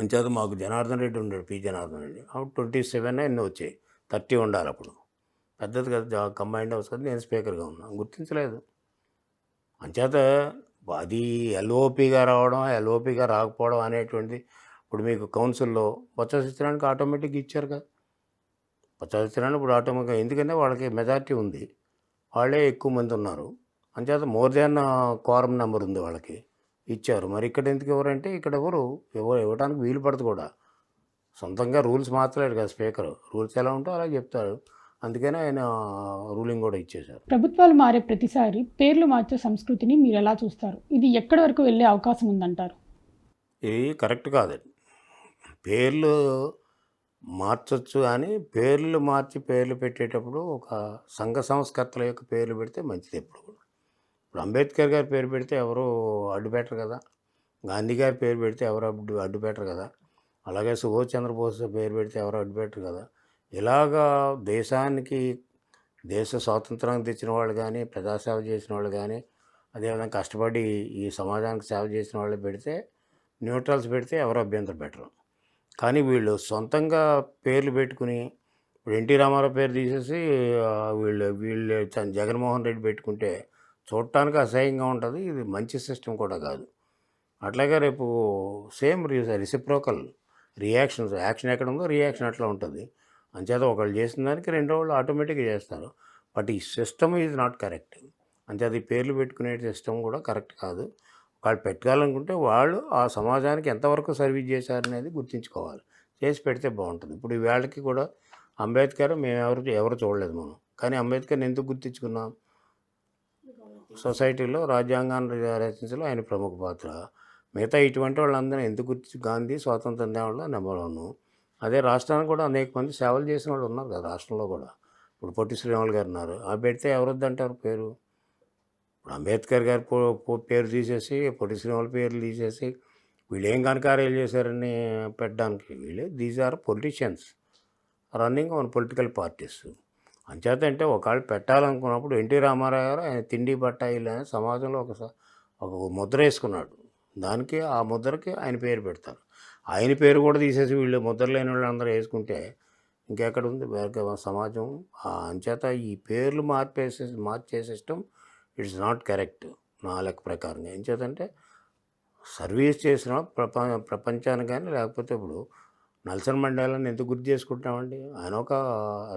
అంచేత మాకు జనార్దన్ రెడ్డి ఉన్నాడు, పి జనార్దన్ రెడ్డి. అప్పుడు 27 ఎన్నో వచ్చాయి, 30 ఉండాలి. అప్పుడు పెద్దది కదా, కంబైండ్ హౌస్ కదా, నేను స్పీకర్గా ఉన్నాను, గుర్తించలేదు. అంచేత అది ఎల్ఓపిగా రావడం, ఎల్ఓపిగా రాకపోవడం అనేటువంటిది ఇప్పుడు మీకు కౌన్సిల్లో బొత్స సత్యనారాయణకి ఆటోమేటిక్గా ఇచ్చారు కదా. బొత్స సత్యనారాయణ ఇప్పుడు ఆటోమేటిక్గా, ఎందుకంటే వాళ్ళకి మెజారిటీ ఉంది, వాళ్ళే ఎక్కువ మంది ఉన్నారు. అంచేత మోర్ దాన్ కోరం నెంబర్ ఉంది, వాళ్ళకి ఇచ్చారు. మరి ఇక్కడ ఎందుకు ఎవరంటే, ఇక్కడ ఎవరు ఇవ్వడానికి వీలు పడదు కూడా. సొంతంగా రూల్స్ మార్చలేడు కదా స్పీకర్. రూల్స్ ఎలా ఉంటో అలా చెప్తారు. అందుకనే ఆయన రూలింగ్ కూడా ఇచ్చేశారు. ప్రభుత్వాలు మారే ప్రతిసారి పేర్లు మార్చే సంస్కృతిని మీరు ఎలా చూస్తారు? ఇది ఎక్కడి వరకు వెళ్ళే అవకాశం ఉందంటారు? ఇది కరెక్ట్ కాదండి. పేర్లు మార్చొచ్చు, కానీ పేర్లు మార్చి పేర్లు పెట్టేటప్పుడు ఒక సంఘ సంస్కర్తల యొక్క పేర్లు పెడితే మంచిది. ఇప్పుడు అంబేద్కర్ గారి పేరు పెడితే ఎవరు అడ్డు పెట్టరు కదా. గాంధీ గారి పేరు పెడితే ఎవరు అడ్డు పెట్టరు కదా. అలాగే సుభాష్ చంద్రబోస్ పేరు పెడితే ఎవరు అడ్డు పెట్టరు కదా. ఇలాగా దేశ స్వాతంత్రానికి తెచ్చిన వాళ్ళు కానీ, ప్రజాసేవ చేసిన వాళ్ళు కానీ, అదేవిధంగా కష్టపడి ఈ సమాజానికి సేవ చేసిన వాళ్ళు పెడితే, న్యూట్రల్స్ పెడితే ఎవరు అభ్యంతరం పెట్టరు. కానీ వీళ్ళు సొంతంగా పేర్లు పెట్టుకుని, ఇప్పుడు ఎన్టీ రామారావు పేరు తీసేసి వీళ్ళు జగన్మోహన్ రెడ్డి పెట్టుకుంటే చూడటానికి అసహ్యంగా ఉంటుంది. ఇది మంచి సిస్టమ్ కూడా కాదు. అట్లాగే రేపు సేమ్ రెసిప్రోకల్ రియాక్షన్స్, యాక్షన్ ఎక్కడ ఉందో రియాక్షన్ అట్లా ఉంటుంది. అంచేత ఒకళ్ళు చేసిన దానికి రెండో వాళ్ళు ఆటోమేటిక్గా చేస్తారు. బట్ ఈ సిస్టమ్ ఈజ్ నాట్ కరెక్ట్. అంచేత ఈ పేర్లు పెట్టుకునే సిస్టమ్ కూడా కరెక్ట్ కాదు. వాళ్ళు పెట్టాలనుకుంటే వాళ్ళు ఆ సమాజానికి ఎంతవరకు సర్వీస్ చేశారనేది గుర్తించుకోవాలి, చేసి పెడితే బాగుంటుంది. ఇప్పుడు వీళ్ళకి కూడా అంబేద్కర్ మేము ఎవరు చూడలేదు మనం, కానీ అంబేద్కర్ని ఎందుకు గుర్తించుకున్నాం? సొసైటీలో రాజ్యాంగాన్ని రచించలో ఆయన ప్రముఖ పాత్ర. మిగతా ఇటువంటి వాళ్ళందరూ ఎందుకు గుర్తించి, గాంధీ స్వాతంత్రం దేవాళ్ళు నెంబర్ 1. అదే రాష్ట్రానికి కూడా అనేక మంది సేవలు చేసిన వాళ్ళు ఉన్నారు కదా రాష్ట్రంలో కూడా. ఇప్పుడు పొట్టి శ్రీరాములు గారు ఉన్నారు, ఆ పెడితే ఎవరొద్దంటారు పేరు? ఇప్పుడు అంబేద్కర్ గారి పేరు తీసేసి, పొట్టి శ్రీరాములు పేర్లు తీసేసి, వీళ్ళు ఏం కనకార్యాలు చేశారని పెట్టడానికి, వీళ్ళే these are politicians running on political parties. అంచేత అంటే ఒకళ్ళు పెట్టాలనుకున్నప్పుడు ఎన్టీ రామారావు గారు ఆయన తిండి బట్ట ఇల్లు అనే సమాజంలో ఒక ముద్ర వేసుకున్నాడు. దానికి ఆ ముద్రకి ఆయన పేరు పెడతారు. ఆయన పేరు కూడా తీసేసి వీళ్ళు ముద్ర లేని వాళ్ళందరూ వేసుకుంటే ఇంకెక్కడ ఉంది సమాజం? అంచేత ఈ పేర్లు మార్చే సిస్టమ్ ఇట్స్ నాట్ కరెక్ట్ నా లెక్క ప్రకారంగా. ఎంచేతంటే సర్వీస్ చేసిన ప్రపంచానికి కానీ, లేకపోతే ఇప్పుడు నెల్సన్ మండేలాని ఎందుకు గుర్తు చేసుకుంటామండి? ఆయన ఒక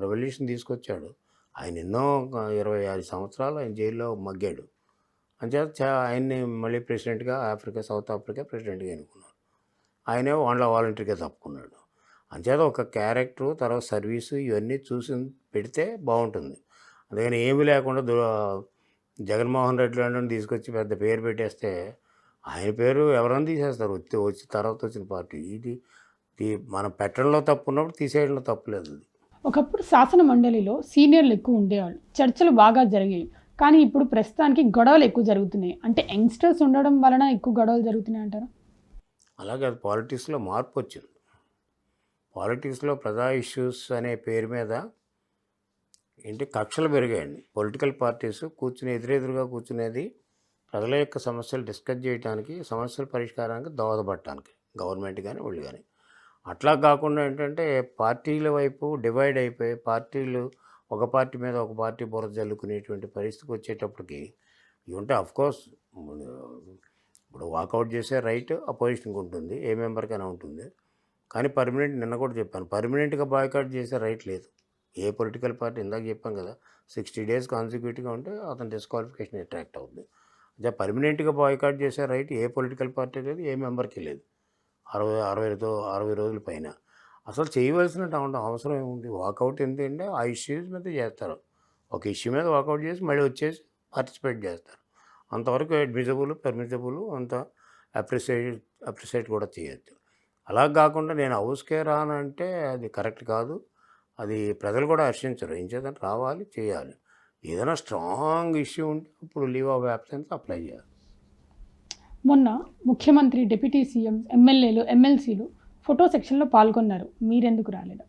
రెవల్యూషన్ తీసుకొచ్చాడు. ఆయన ఎన్నో 25 సంవత్సరాలు ఆయన జైల్లో మగ్గాడు. అంచేత ఆయన్ని మళ్ళీ ప్రెసిడెంట్గా సౌత్ ఆఫ్రికా ప్రెసిడెంట్గా ఎన్నుకున్నారు. ఆయనే వాలంటరీగా తప్పుకున్నాడు. అంచేత ఒక క్యారెక్టరు, తర్వాత సర్వీసు ఇవన్నీ చూసి పెడితే బాగుంటుంది. అందుకని ఏమీ లేకుండా జగన్మోహన్ రెడ్డి లాంటి తీసుకొచ్చి పెద్ద పేరు పెట్టేస్తే ఆయన పేరు ఎవరైనా తీసేస్తారు. వచ్చి తర్వాత వచ్చిన పార్టీ ఇది మనం పెట్టడంలో తప్పు ఉన్నప్పుడు తీసేయడంలో తప్పు లేదు. అది ఒకప్పుడు శాసన మండలిలో సీనియర్లు ఎక్కువ ఉండేవాళ్ళు, చర్చలు బాగా జరిగాయి. కానీ ఇప్పుడు ప్రస్తుతానికి గొడవలు ఎక్కువ జరుగుతున్నాయి. అంటే యంగ్స్టర్స్ ఉండడం వలన ఎక్కువ గొడవలు జరుగుతున్నాయి అంటారా? అలాగే అది పాలిటిక్స్లో మార్పు వచ్చింది. పాలిటిక్స్లో ప్రజా ఇష్యూస్ అనే పేరు మీద కక్షలు పెరిగాయండి. పొలిటికల్ పార్టీస్ ఎదురెదురుగా కూర్చునేది ప్రజల యొక్క సమస్యలు డిస్కస్ చేయడానికి, సమస్యల పరిష్కారానికి దోహదపడటానికి, గవర్నమెంట్ కానీ వాళ్ళు కానీ. అట్లా కాకుండా పార్టీల వైపు డివైడ్ అయిపోయి పార్టీలు ఒక పార్టీ మీద ఒక పార్టీ బురద జల్లుకునేటువంటి పరిస్థితికి వచ్చేటప్పటికి ఇవి ఉంటే అఫ్కోర్స్ ఇప్పుడు వాకౌట్ చేసే రైట్ అపోజిషన్కి ఉంటుంది, ఏ మెంబర్కైనా ఉంటుంది. కానీ నిన్న కూడా చెప్పాను, పర్మనెంట్గా బాయ్కాట్ చేసే రైట్ లేదు ఏ పొలిటికల్ పార్టీ. ఇందాక చెప్పాం కదా, 60 days కాన్సిక్యూటివ్గా ఉంటే అతను డిస్క్వాలిఫికేషన్ అట్రాక్ట్ అవుతుంది. అదే పర్మనెంట్గా బాయ్కాట్ చేసే రైట్ ఏ పొలిటికల్ పార్టీ లేదు, ఏ మెంబర్కి లేదు. 60 రోజుల పైన అసలు చేయవలసిన అవసరం ఏముంది? వాకౌట్ ఎందుకంటే ఆ ఇష్యూస్ మీద చేస్తారు. ఒక ఇష్యూ మీద వాకౌట్ చేసి మళ్ళీ వచ్చేసి పార్టిసిపేట్ చేస్తారు. అంతవరకు పర్మిజబుల్ అంత అప్రిషియేట్ కూడా చేయొచ్చు. అలా కాకుండా నేను హౌస్కే రానంటే అది కరెక్ట్ కాదు. అది ప్రజలు కూడా హర్షించరు. ఏం చేద్దాం, రావాలి, చేయాలి. ఏదైనా స్ట్రాంగ్ ఇష్యూ ఉంటే అప్పుడు లీవ్ ఆఫ్ యాబ్సెన్స్ అప్లై చేయాలి. మొన్న ముఖ్యమంత్రి, డిప్యూటీ సీఎం, ఎమ్మెల్యేలు, ఎమ్మెల్సీలు ఫోటో సెక్షన్లో పాల్గొన్నారు. మీరెందుకు రాలేదు?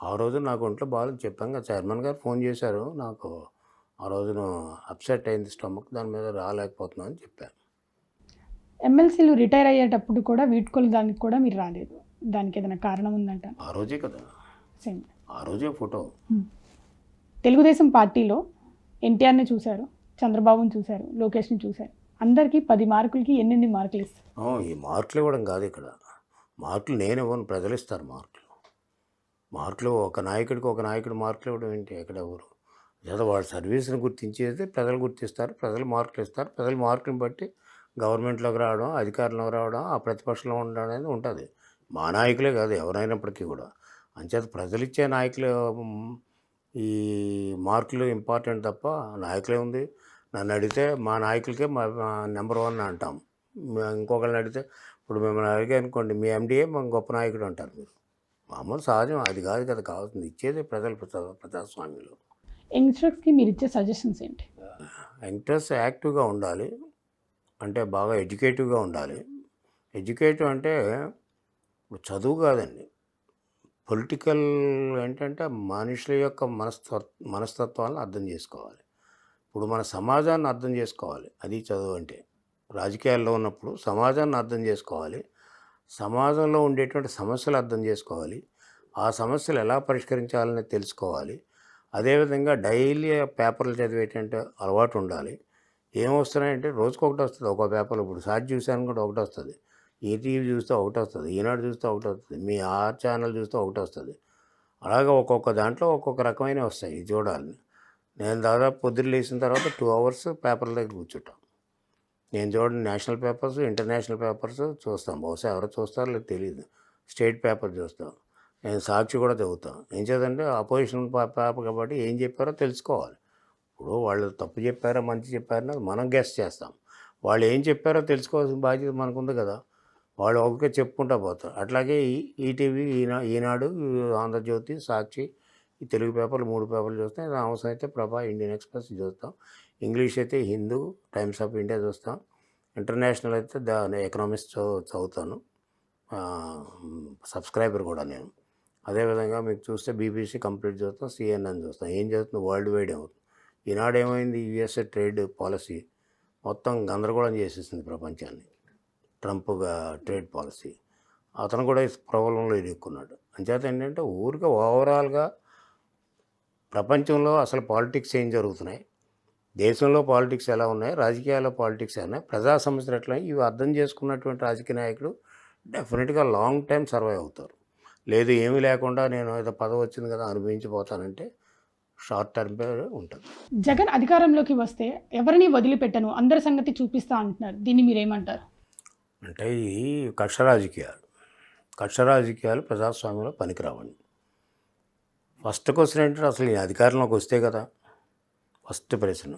ఆ రోజు నాకు ఒంట్లో బాగాలేదు చెప్పాం కదా, చైర్మన్ గారు ఫోన్ చేశారు. నాకు ఆ రోజున అప్సెట్ అయింది స్టమక్, దాని మీద రాలేకపోతున్నాను అని చెప్పాను. ఎమ్మెల్సీలు రిటైర్ అయ్యేటప్పుడు కూడా వీడ్కోలు దానికి కూడా మీరు రాలేదు. దానికి ఏదైనా కారణం ఉందంట? ఆ రోజే కదా, సేమ్ ఆ రోజే ఫోటో. తెలుగుదేశం పార్టీలో ఎన్టీఆర్ని చూశారు, చంద్రబాబుని చూశారు, లోకేష్ని చూశారు. అందరికీ 10 మార్కులకి 8 మార్కులు ఇస్తారు. ఈ మార్కులు ఇవ్వడం కాదు ఇక్కడ. మార్కులు నేను ఇవ్వను, ప్రజలు ఇస్తారు మార్కులు. ఒక నాయకుడు మార్కులు ఇవ్వడం ఏంటి? ఎక్కడ ఎవరు లేదా వాళ్ళ సర్వీస్ని గుర్తించేది ప్రజలు గుర్తిస్తారు, ప్రజలు మార్కులు ఇస్తారు. ప్రజల మార్కులను బట్టి గవర్నమెంట్లోకి రావడం, అధికారంలోకి రావడం, ఆ ప్రతిపక్షంలో ఉండడం అనేది ఉంటుంది. మా నాయకులే కాదు ఎవరైనప్పటికీ కూడా. అంచేత ప్రజలు ఇచ్చే నాయకులు ఈ మార్కులు ఇంపార్టెంట్ తప్ప నాయకులే ఉంది. నన్ను అడిగితే మా నాయకులకే నెంబర్ 1 అంటాం. ఇంకొకరిని అడిగితే ఇప్పుడు మిమ్మల్ని అడిగే అనుకోండి, మీ ఎండిఏ మన గొప్ప నాయకుడు అంటారు మీరు. మామూలు సహజం, అది కాదు కదా కావాల్సింది. ఇచ్చేది ప్రజాస్వామ్యంలో. యంగ్స్టర్స్కి మీరు ఇచ్చే సజెషన్స్ ఏంటి? యంగ్స్టర్స్ యాక్టివ్గా ఉండాలి, అంటే బాగా ఎడ్యుకేటివ్గా ఉండాలి. ఎడ్యుకేటివ్ అంటే ఇప్పుడు చదువు కాదండి, పొలిటికల్ మనుషుల యొక్క మనస్తత్వాలను అర్థం చేసుకోవాలి. ఇప్పుడు మన సమాజాన్ని అర్థం చేసుకోవాలి, అది చదువు అంటే. రాజకీయాల్లో ఉన్నప్పుడు సమాజాన్ని అర్థం చేసుకోవాలి, సమాజంలో ఉండేటువంటి సమస్యలు అర్థం చేసుకోవాలి, ఆ సమస్యలు ఎలా పరిష్కరించాలని తెలుసుకోవాలి. అదేవిధంగా డైలీ పేపర్లు చదివేటువంటి అలవాటు ఉండాలి. ఏమొస్తున్నాయంటే రోజుకొకటి వస్తుంది, ఒక పేపర్లో. ఇప్పుడు సాక్షి చూసాను కూడా ఒకటి వస్తుంది, ఈటీవీ చూస్తే ఒకటి వస్తుంది, ఈనాడు చూస్తే ఒకటి వస్తుంది, మీ ఆర్ ఛానల్ చూస్తే ఒకటి వస్తుంది. అలాగే ఒక్కొక్క దాంట్లో ఒక్కొక్క రకమైన వస్తాయి, ఇది చూడాలి. నేను దాదాపు పొద్దున్న లేచిన తర్వాత 2 hours పేపర్ల దగ్గర కూర్చుంటాం. నేను చూడండి, నేషనల్ పేపర్స్, ఇంటర్నేషనల్ పేపర్స్ చూస్తాం. బహుశా ఎవరో చూస్తారో లేదు తెలియదు. స్టేట్ పేపర్ చూస్తాం. నేను సాక్షి కూడా చదువుతాను. ఏం చేద్దంటే అపోజిషన్ పేపర్ కాబట్టి ఏం చెప్పారో తెలుసుకోవాలి. ఇప్పుడు వాళ్ళు తప్పు చెప్పారో మంచి చెప్పారో మనం గెస్ చేస్తాం. వాళ్ళు ఏం చెప్పారో తెలుసుకోవాల్సిన బాధ్యత మనకుంది కదా. వాళ్ళు ఒకరికే చెప్పుకుంటూ పోతారు. అట్లాగే ఈటీవీ, ఈనాడు, ఆంధ్రజ్యోతి, సాక్షి, ఈ తెలుగు పేపర్లు 3 పేపర్లు చూస్తాం. అవసరం అయితే ప్రభా, ఇండియన్ ఎక్స్ప్రెస్ చూస్తాం. ఇంగ్లీష్ అయితే హిందూ, టైమ్స్ ఆఫ్ ఇండియా చూస్తాం. ఇంటర్నేషనల్ అయితే ఎకనామిక్స్ చదువుతాను, సబ్స్క్రైబర్ కూడా నేను. అదేవిధంగా మీకు చూస్తే బీబీసీ కంప్లీట్ చూస్తాం, సిఎన్ఎన్ చూస్తాం. ఏం చదువుతుంది, వరల్డ్ వైడ్ ఏమవుతుంది. ఈనాడు ఏమైంది, యుఎస్ఏ ట్రేడ్ పాలసీ మొత్తం గందరగోళం చేసేసింది ప్రపంచాన్ని. ట్రంప్గా ట్రేడ్ పాలసీ, అతను కూడా ప్రబలంలో ఇరుక్కున్నాడు. అంచేత ఊరికే ఓవరాల్గా ప్రపంచంలో అసలు పాలిటిక్స్ ఏం జరుగుతున్నాయి, దేశంలో పాలిటిక్స్ ఎలా ఉన్నాయి, రాజకీయాల్లో పాలిటిక్స్ ఎలా ఉన్నాయి, ప్రజా సమస్యలు ఎట్లా, ఇవి అర్థం చేసుకున్నటువంటి రాజకీయ నాయకుడు డెఫినెట్గా లాంగ్ టైం సర్వైవ్ అవుతారు. లేదు ఏమీ లేకుండా నేను ఏదో పదవి వచ్చింది కదా అనుభవించిపోతానంటే షార్ట్ టర్మ్ ఉంటుంది. జగన్ అధికారంలోకి వస్తే ఎవరిని వదిలిపెట్టను అందరి సంగతి చూపిస్తా అంటున్నారు. దీన్ని మీరేమంటారు? అంటే ఈ కక్ష రాజకీయాలు ప్రజాస్వామ్యంలో పనికిరావండి. ఫస్ట్ క్వశ్చన్ ఏంటంటే అసలు ఈ అధికారంలోకి వస్తే కదా ఫస్ట్ ప్రశ్న.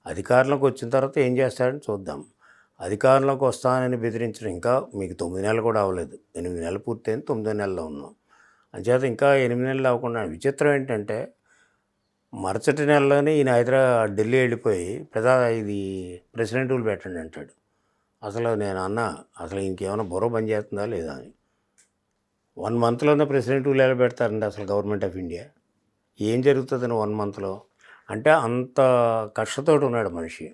అధికారంలోకి వచ్చిన తర్వాత ఏం చేస్తాడని చూద్దాం. అధికారంలోకి వస్తానని బెదిరించడం ఇంకా మీకు 9 నెలలు కూడా అవ్వలేదు. 8 నెలలు పూర్తయింది, 9 నెలల్లో ఉన్నాం. అంచేత ఇంకా 8 నెలలు అవ్వకుండా విచిత్రం ఏంటంటే మరుసటి నెలలోనే ఈయన ఢిల్లీ వెళ్ళిపోయి ఇది ప్రెసిడెంట్ రూల్ పెట్టండి అంటాడు. అసలు నేను అసలు ఇంకేమైనా బుర్ర పని చేస్తుందా లేదా అని. 1 మంత్లోనే ప్రెసిడెంట్ రూల్ ఎలా పెడతారండి అసలు గవర్నమెంట్ ఆఫ్ ఇండియా? ఏం జరుగుతుందని 1 మంత్లో? అంటే అంత కక్షతోటి ఉన్నాడు మనిషి.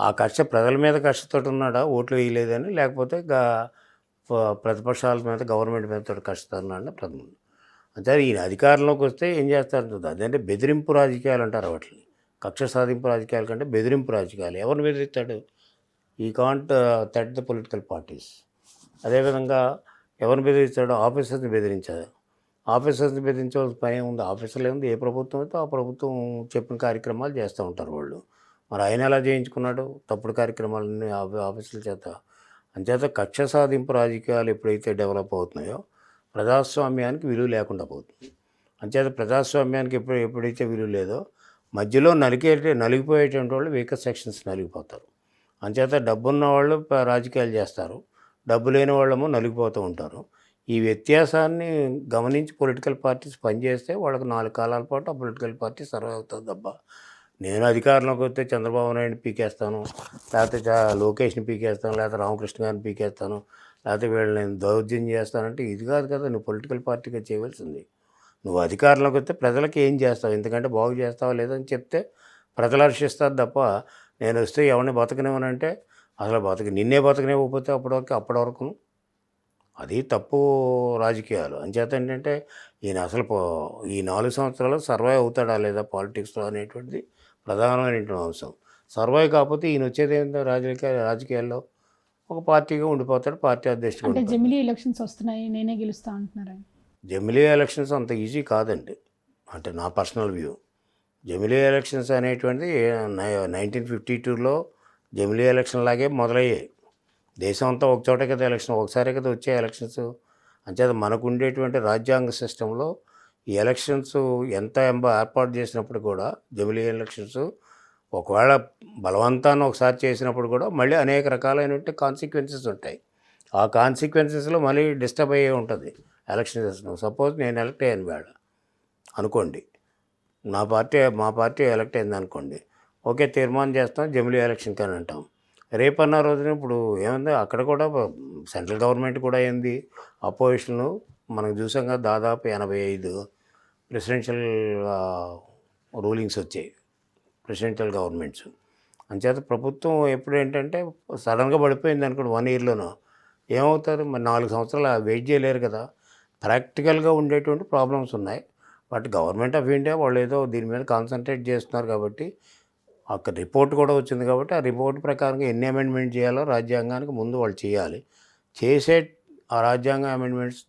ఆ కక్ష ప్రజల మీద కక్షతోటి ఉన్నాడా ఓట్లు వేయలేదని, లేకపోతే ప్రతిపక్షాల మీద గవర్నమెంట్ మీద కక్షతో ఉన్నాడని ప్రథమ. అంటే ఈయన అధికారంలోకి వస్తే ఏం చేస్తారని చూద్దాం. అదంటే బెదిరింపు రాజకీయాలు అంటారు వాటిని. కక్ష సాధింపు రాజకీయాల కంటే బెదిరింపు రాజకీయాలు. ఎవరిని బెదిరిస్తాడు? ఈ can't threat the political parties. అదేవిధంగా ఎవరిని బెదిరిస్తాడు? ఆఫీసర్స్ని బెదిరించాడు. ఆఫీసర్స్ని బెదిరించవలసిన పని ఏముంది? ఆఫీసర్లు ఏముంది? ఏ ప్రభుత్వం అయితే ఆ ప్రభుత్వం చెప్పిన కార్యక్రమాలు చేస్తూ ఉంటారు వాళ్ళు. మరి ఆయన ఎలా చేయించుకున్నాడు తప్పుడు కార్యక్రమాలన్నీ ఆఫీసుల చేత? అంచేత కక్ష సాధింపు రాజకీయాలు ఎప్పుడైతే డెవలప్ అవుతున్నాయో ప్రజాస్వామ్యానికి విలువ లేకుండా పోతుంది. అంచేత ప్రజాస్వామ్యానికి ఎప్పుడైతే విలువ లేదో మధ్యలో నలిగిపోయేటువంటి వాళ్ళు వీకర్ సెక్షన్స్ నలిగిపోతారు. అంచేత డబ్బున్న వాళ్ళు రాజకీయాలు చేస్తారు, డబ్బు లేని వాళ్ళేమో నలిగిపోతూ ఉంటారు. ఈ వ్యత్యాసాన్ని గమనించి పొలిటికల్ పార్టీస్ పనిచేస్తే వాళ్ళకి 4 కాలాల పాటు ఆ పొలిటికల్ పార్టీ సర్వ్ అవుతుంది తప్ప నేను అధికారంలోకి వస్తే చంద్రబాబు నాయుడిని పీకేస్తాను, లేకపోతే లోకేష్ని పీకేస్తాను, లేకపోతే రామకృష్ణ గారిని పీకేస్తాను, లేకపోతే వీళ్ళని నేను దౌర్జన్యం చేస్తానంటే ఇది కాదు కదా నువ్వు పొలిటికల్ పార్టీగా చేయవలసింది. నువ్వు అధికారంలోకి వస్తే ప్రజలకి ఏం చేస్తావు, ఎందుకంటే బాగు చేస్తావా లేదని చెప్తే ప్రజలు హర్షిస్తారు తప్ప నేను వస్తే ఎవరిని బతకనివ్వనంటే అసలు నిన్నే బతకనివ్వకపోతే అప్పటి వరకు అది తప్పు రాజకీయాలు. అంచేత ఏంటంటే ఈయన అసలు ఈ 4 సంవత్సరాలు సర్వైవ్ అవుతాడా లేదా పాలిటిక్స్లో అనేటువంటిది ప్రధానమైనటువంటి అంశం. సర్వైవ్ కాకపోతే ఈయన వచ్చేది ఏంటో రాజకీయాల్లో ఒక పార్టీగా ఉండిపోతాడు, పార్టీ అధ్యక్షుడు. అంటే జమిలీ ఎలక్షన్స్ వస్తున్నాయి, నేనే గెలుస్తా అంటున్నారు. జమిలీ ఎలక్షన్స్ అంత ఈజీ కాదండి, అంటే నా పర్సనల్ వ్యూ. జమిలీ ఎలక్షన్స్ అనేటువంటిది 1952లో జమిలీ ఎలక్షన్ లాగే మొదలయ్యాయి. దేశం అంతా ఒక చోట కదా ఎలక్షన్, ఒకసారి కదా వచ్చే ఎలక్షన్స్. అంచేత మనకు ఉండేటువంటి రాజ్యాంగ సిస్టంలో ఈ ఎలక్షన్స్ ఎంత ఏర్పాటు చేసినప్పుడు కూడా జమిలీ ఎలక్షన్స్ ఒకవేళ బలవంతాన్ని ఒకసారి చేసినప్పుడు కూడా మళ్ళీ అనేక రకాలైనటువంటి కాన్సిక్వెన్సెస్ ఉంటాయి. ఆ కాన్సిక్వెన్సెస్లో మళ్ళీ డిస్టర్బ్ అయ్యే ఉంటుంది ఎలక్షన్ సిస్టమ్. సపోజ్ నేను ఎలక్ట్ అయ్యాను వేళ అనుకోండి, మా పార్టీ ఎలక్ట్ అయింది అనుకోండి, ఓకే తీర్మానం చేస్తాం జమిలీ ఎలక్షన్ కానీ అంటాం. రేపన్న రోజున ఇప్పుడు ఏముంది అక్కడ కూడా సెంట్రల్ గవర్నమెంట్ కూడా అయింది అపోజిషన్లు మనం చూసాం కదా. దాదాపు 85 ప్రెసిడెన్షియల్ రూలింగ్స్ వచ్చాయి, ప్రెసిడెన్షియల్ గవర్నమెంట్స్. అంచేత ప్రభుత్వం ఎప్పుడు ఏంటంటే సడన్గా పడిపోయింది అనుకోండి 1 ఇయర్లోనూ ఏమవుతారు? మరి 4 సంవత్సరాలు వెయిట్ చేయలేరు కదా. ప్రాక్టికల్గా ఉండేటువంటి ప్రాబ్లమ్స్ ఉన్నాయి. బట్ గవర్నమెంట్ ఆఫ్ ఇండియా వాళ్ళు ఏదో దీని మీద కాన్సన్ట్రేట్ చేస్తున్నారు కాబట్టి అక్కడ రిపోర్ట్ కూడా వచ్చింది కాబట్టి ఆ రిపోర్ట్ ప్రకారంగా ఎన్ని అమెండ్మెంట్ చేయాలో రాజ్యాంగానికి ముందు వాళ్ళు చేయాలి. చేసే ఆ రాజ్యాంగ అమెండ్మెంట్స్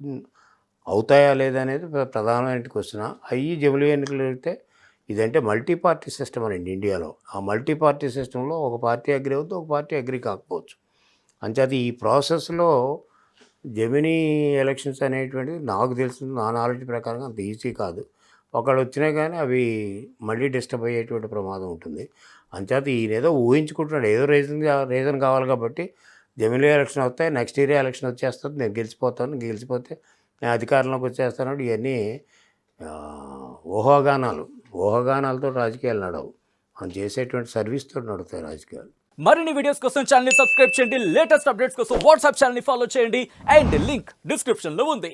అవుతాయా లేదా అనేది ప్రధానమైన క్వశ్చన్. అయ్యి జమిలీ ఎన్నికలు అయితే ఇదంటే మల్టీ పార్టీ సిస్టమ్ అండి ఇండియాలో. ఆ మల్టీ పార్టీ సిస్టంలో ఒక పార్టీ అగ్రి అవుతుంది, ఒక పార్టీ అగ్రి కాకపోవచ్చు. అంచేత ఈ ప్రాసెస్లో జమినీ ఎలక్షన్స్ అనేటువంటిది నాకు తెలిసిన నా నాలెడ్జ్ ప్రకారంగా అంత ఈజీ కాదు. ఒకళ్ళు వచ్చినా కానీ అవి మళ్ళీ డిస్టర్బ్ అయ్యేటువంటి ప్రమాదం ఉంటుంది. అంచేత ఈయన ఏదో ఊహించుకుంటున్నాడు, ఏదో రీజన్ కావాలి కాబట్టి జమిలీ ఎలక్షన్ వస్తాయి, నెక్స్ట్ ఇయర్ ఎలక్షన్ వచ్చేస్తుంది, నేను గెలిచిపోతే నేను అధికారంలోకి వచ్చేస్తాను. ఇవన్నీ ఊహాగానాలతో రాజకీయాలు నడవు. మనం చేసేటువంటి సర్వీస్తో నడుస్తాయి రాజకీయాలు. మరిన్ని వీడియోస్ కోసం ఛానల్ ని సబ్స్క్రైబ్ చేయండి, లేటెస్ట్ అప్డేట్స్ కోసం వాట్సాప్ ఛానల్ ని ఫాలో చేయండి అండ్ లింక్ డిస్క్రిప్షన్ లో ఉంది.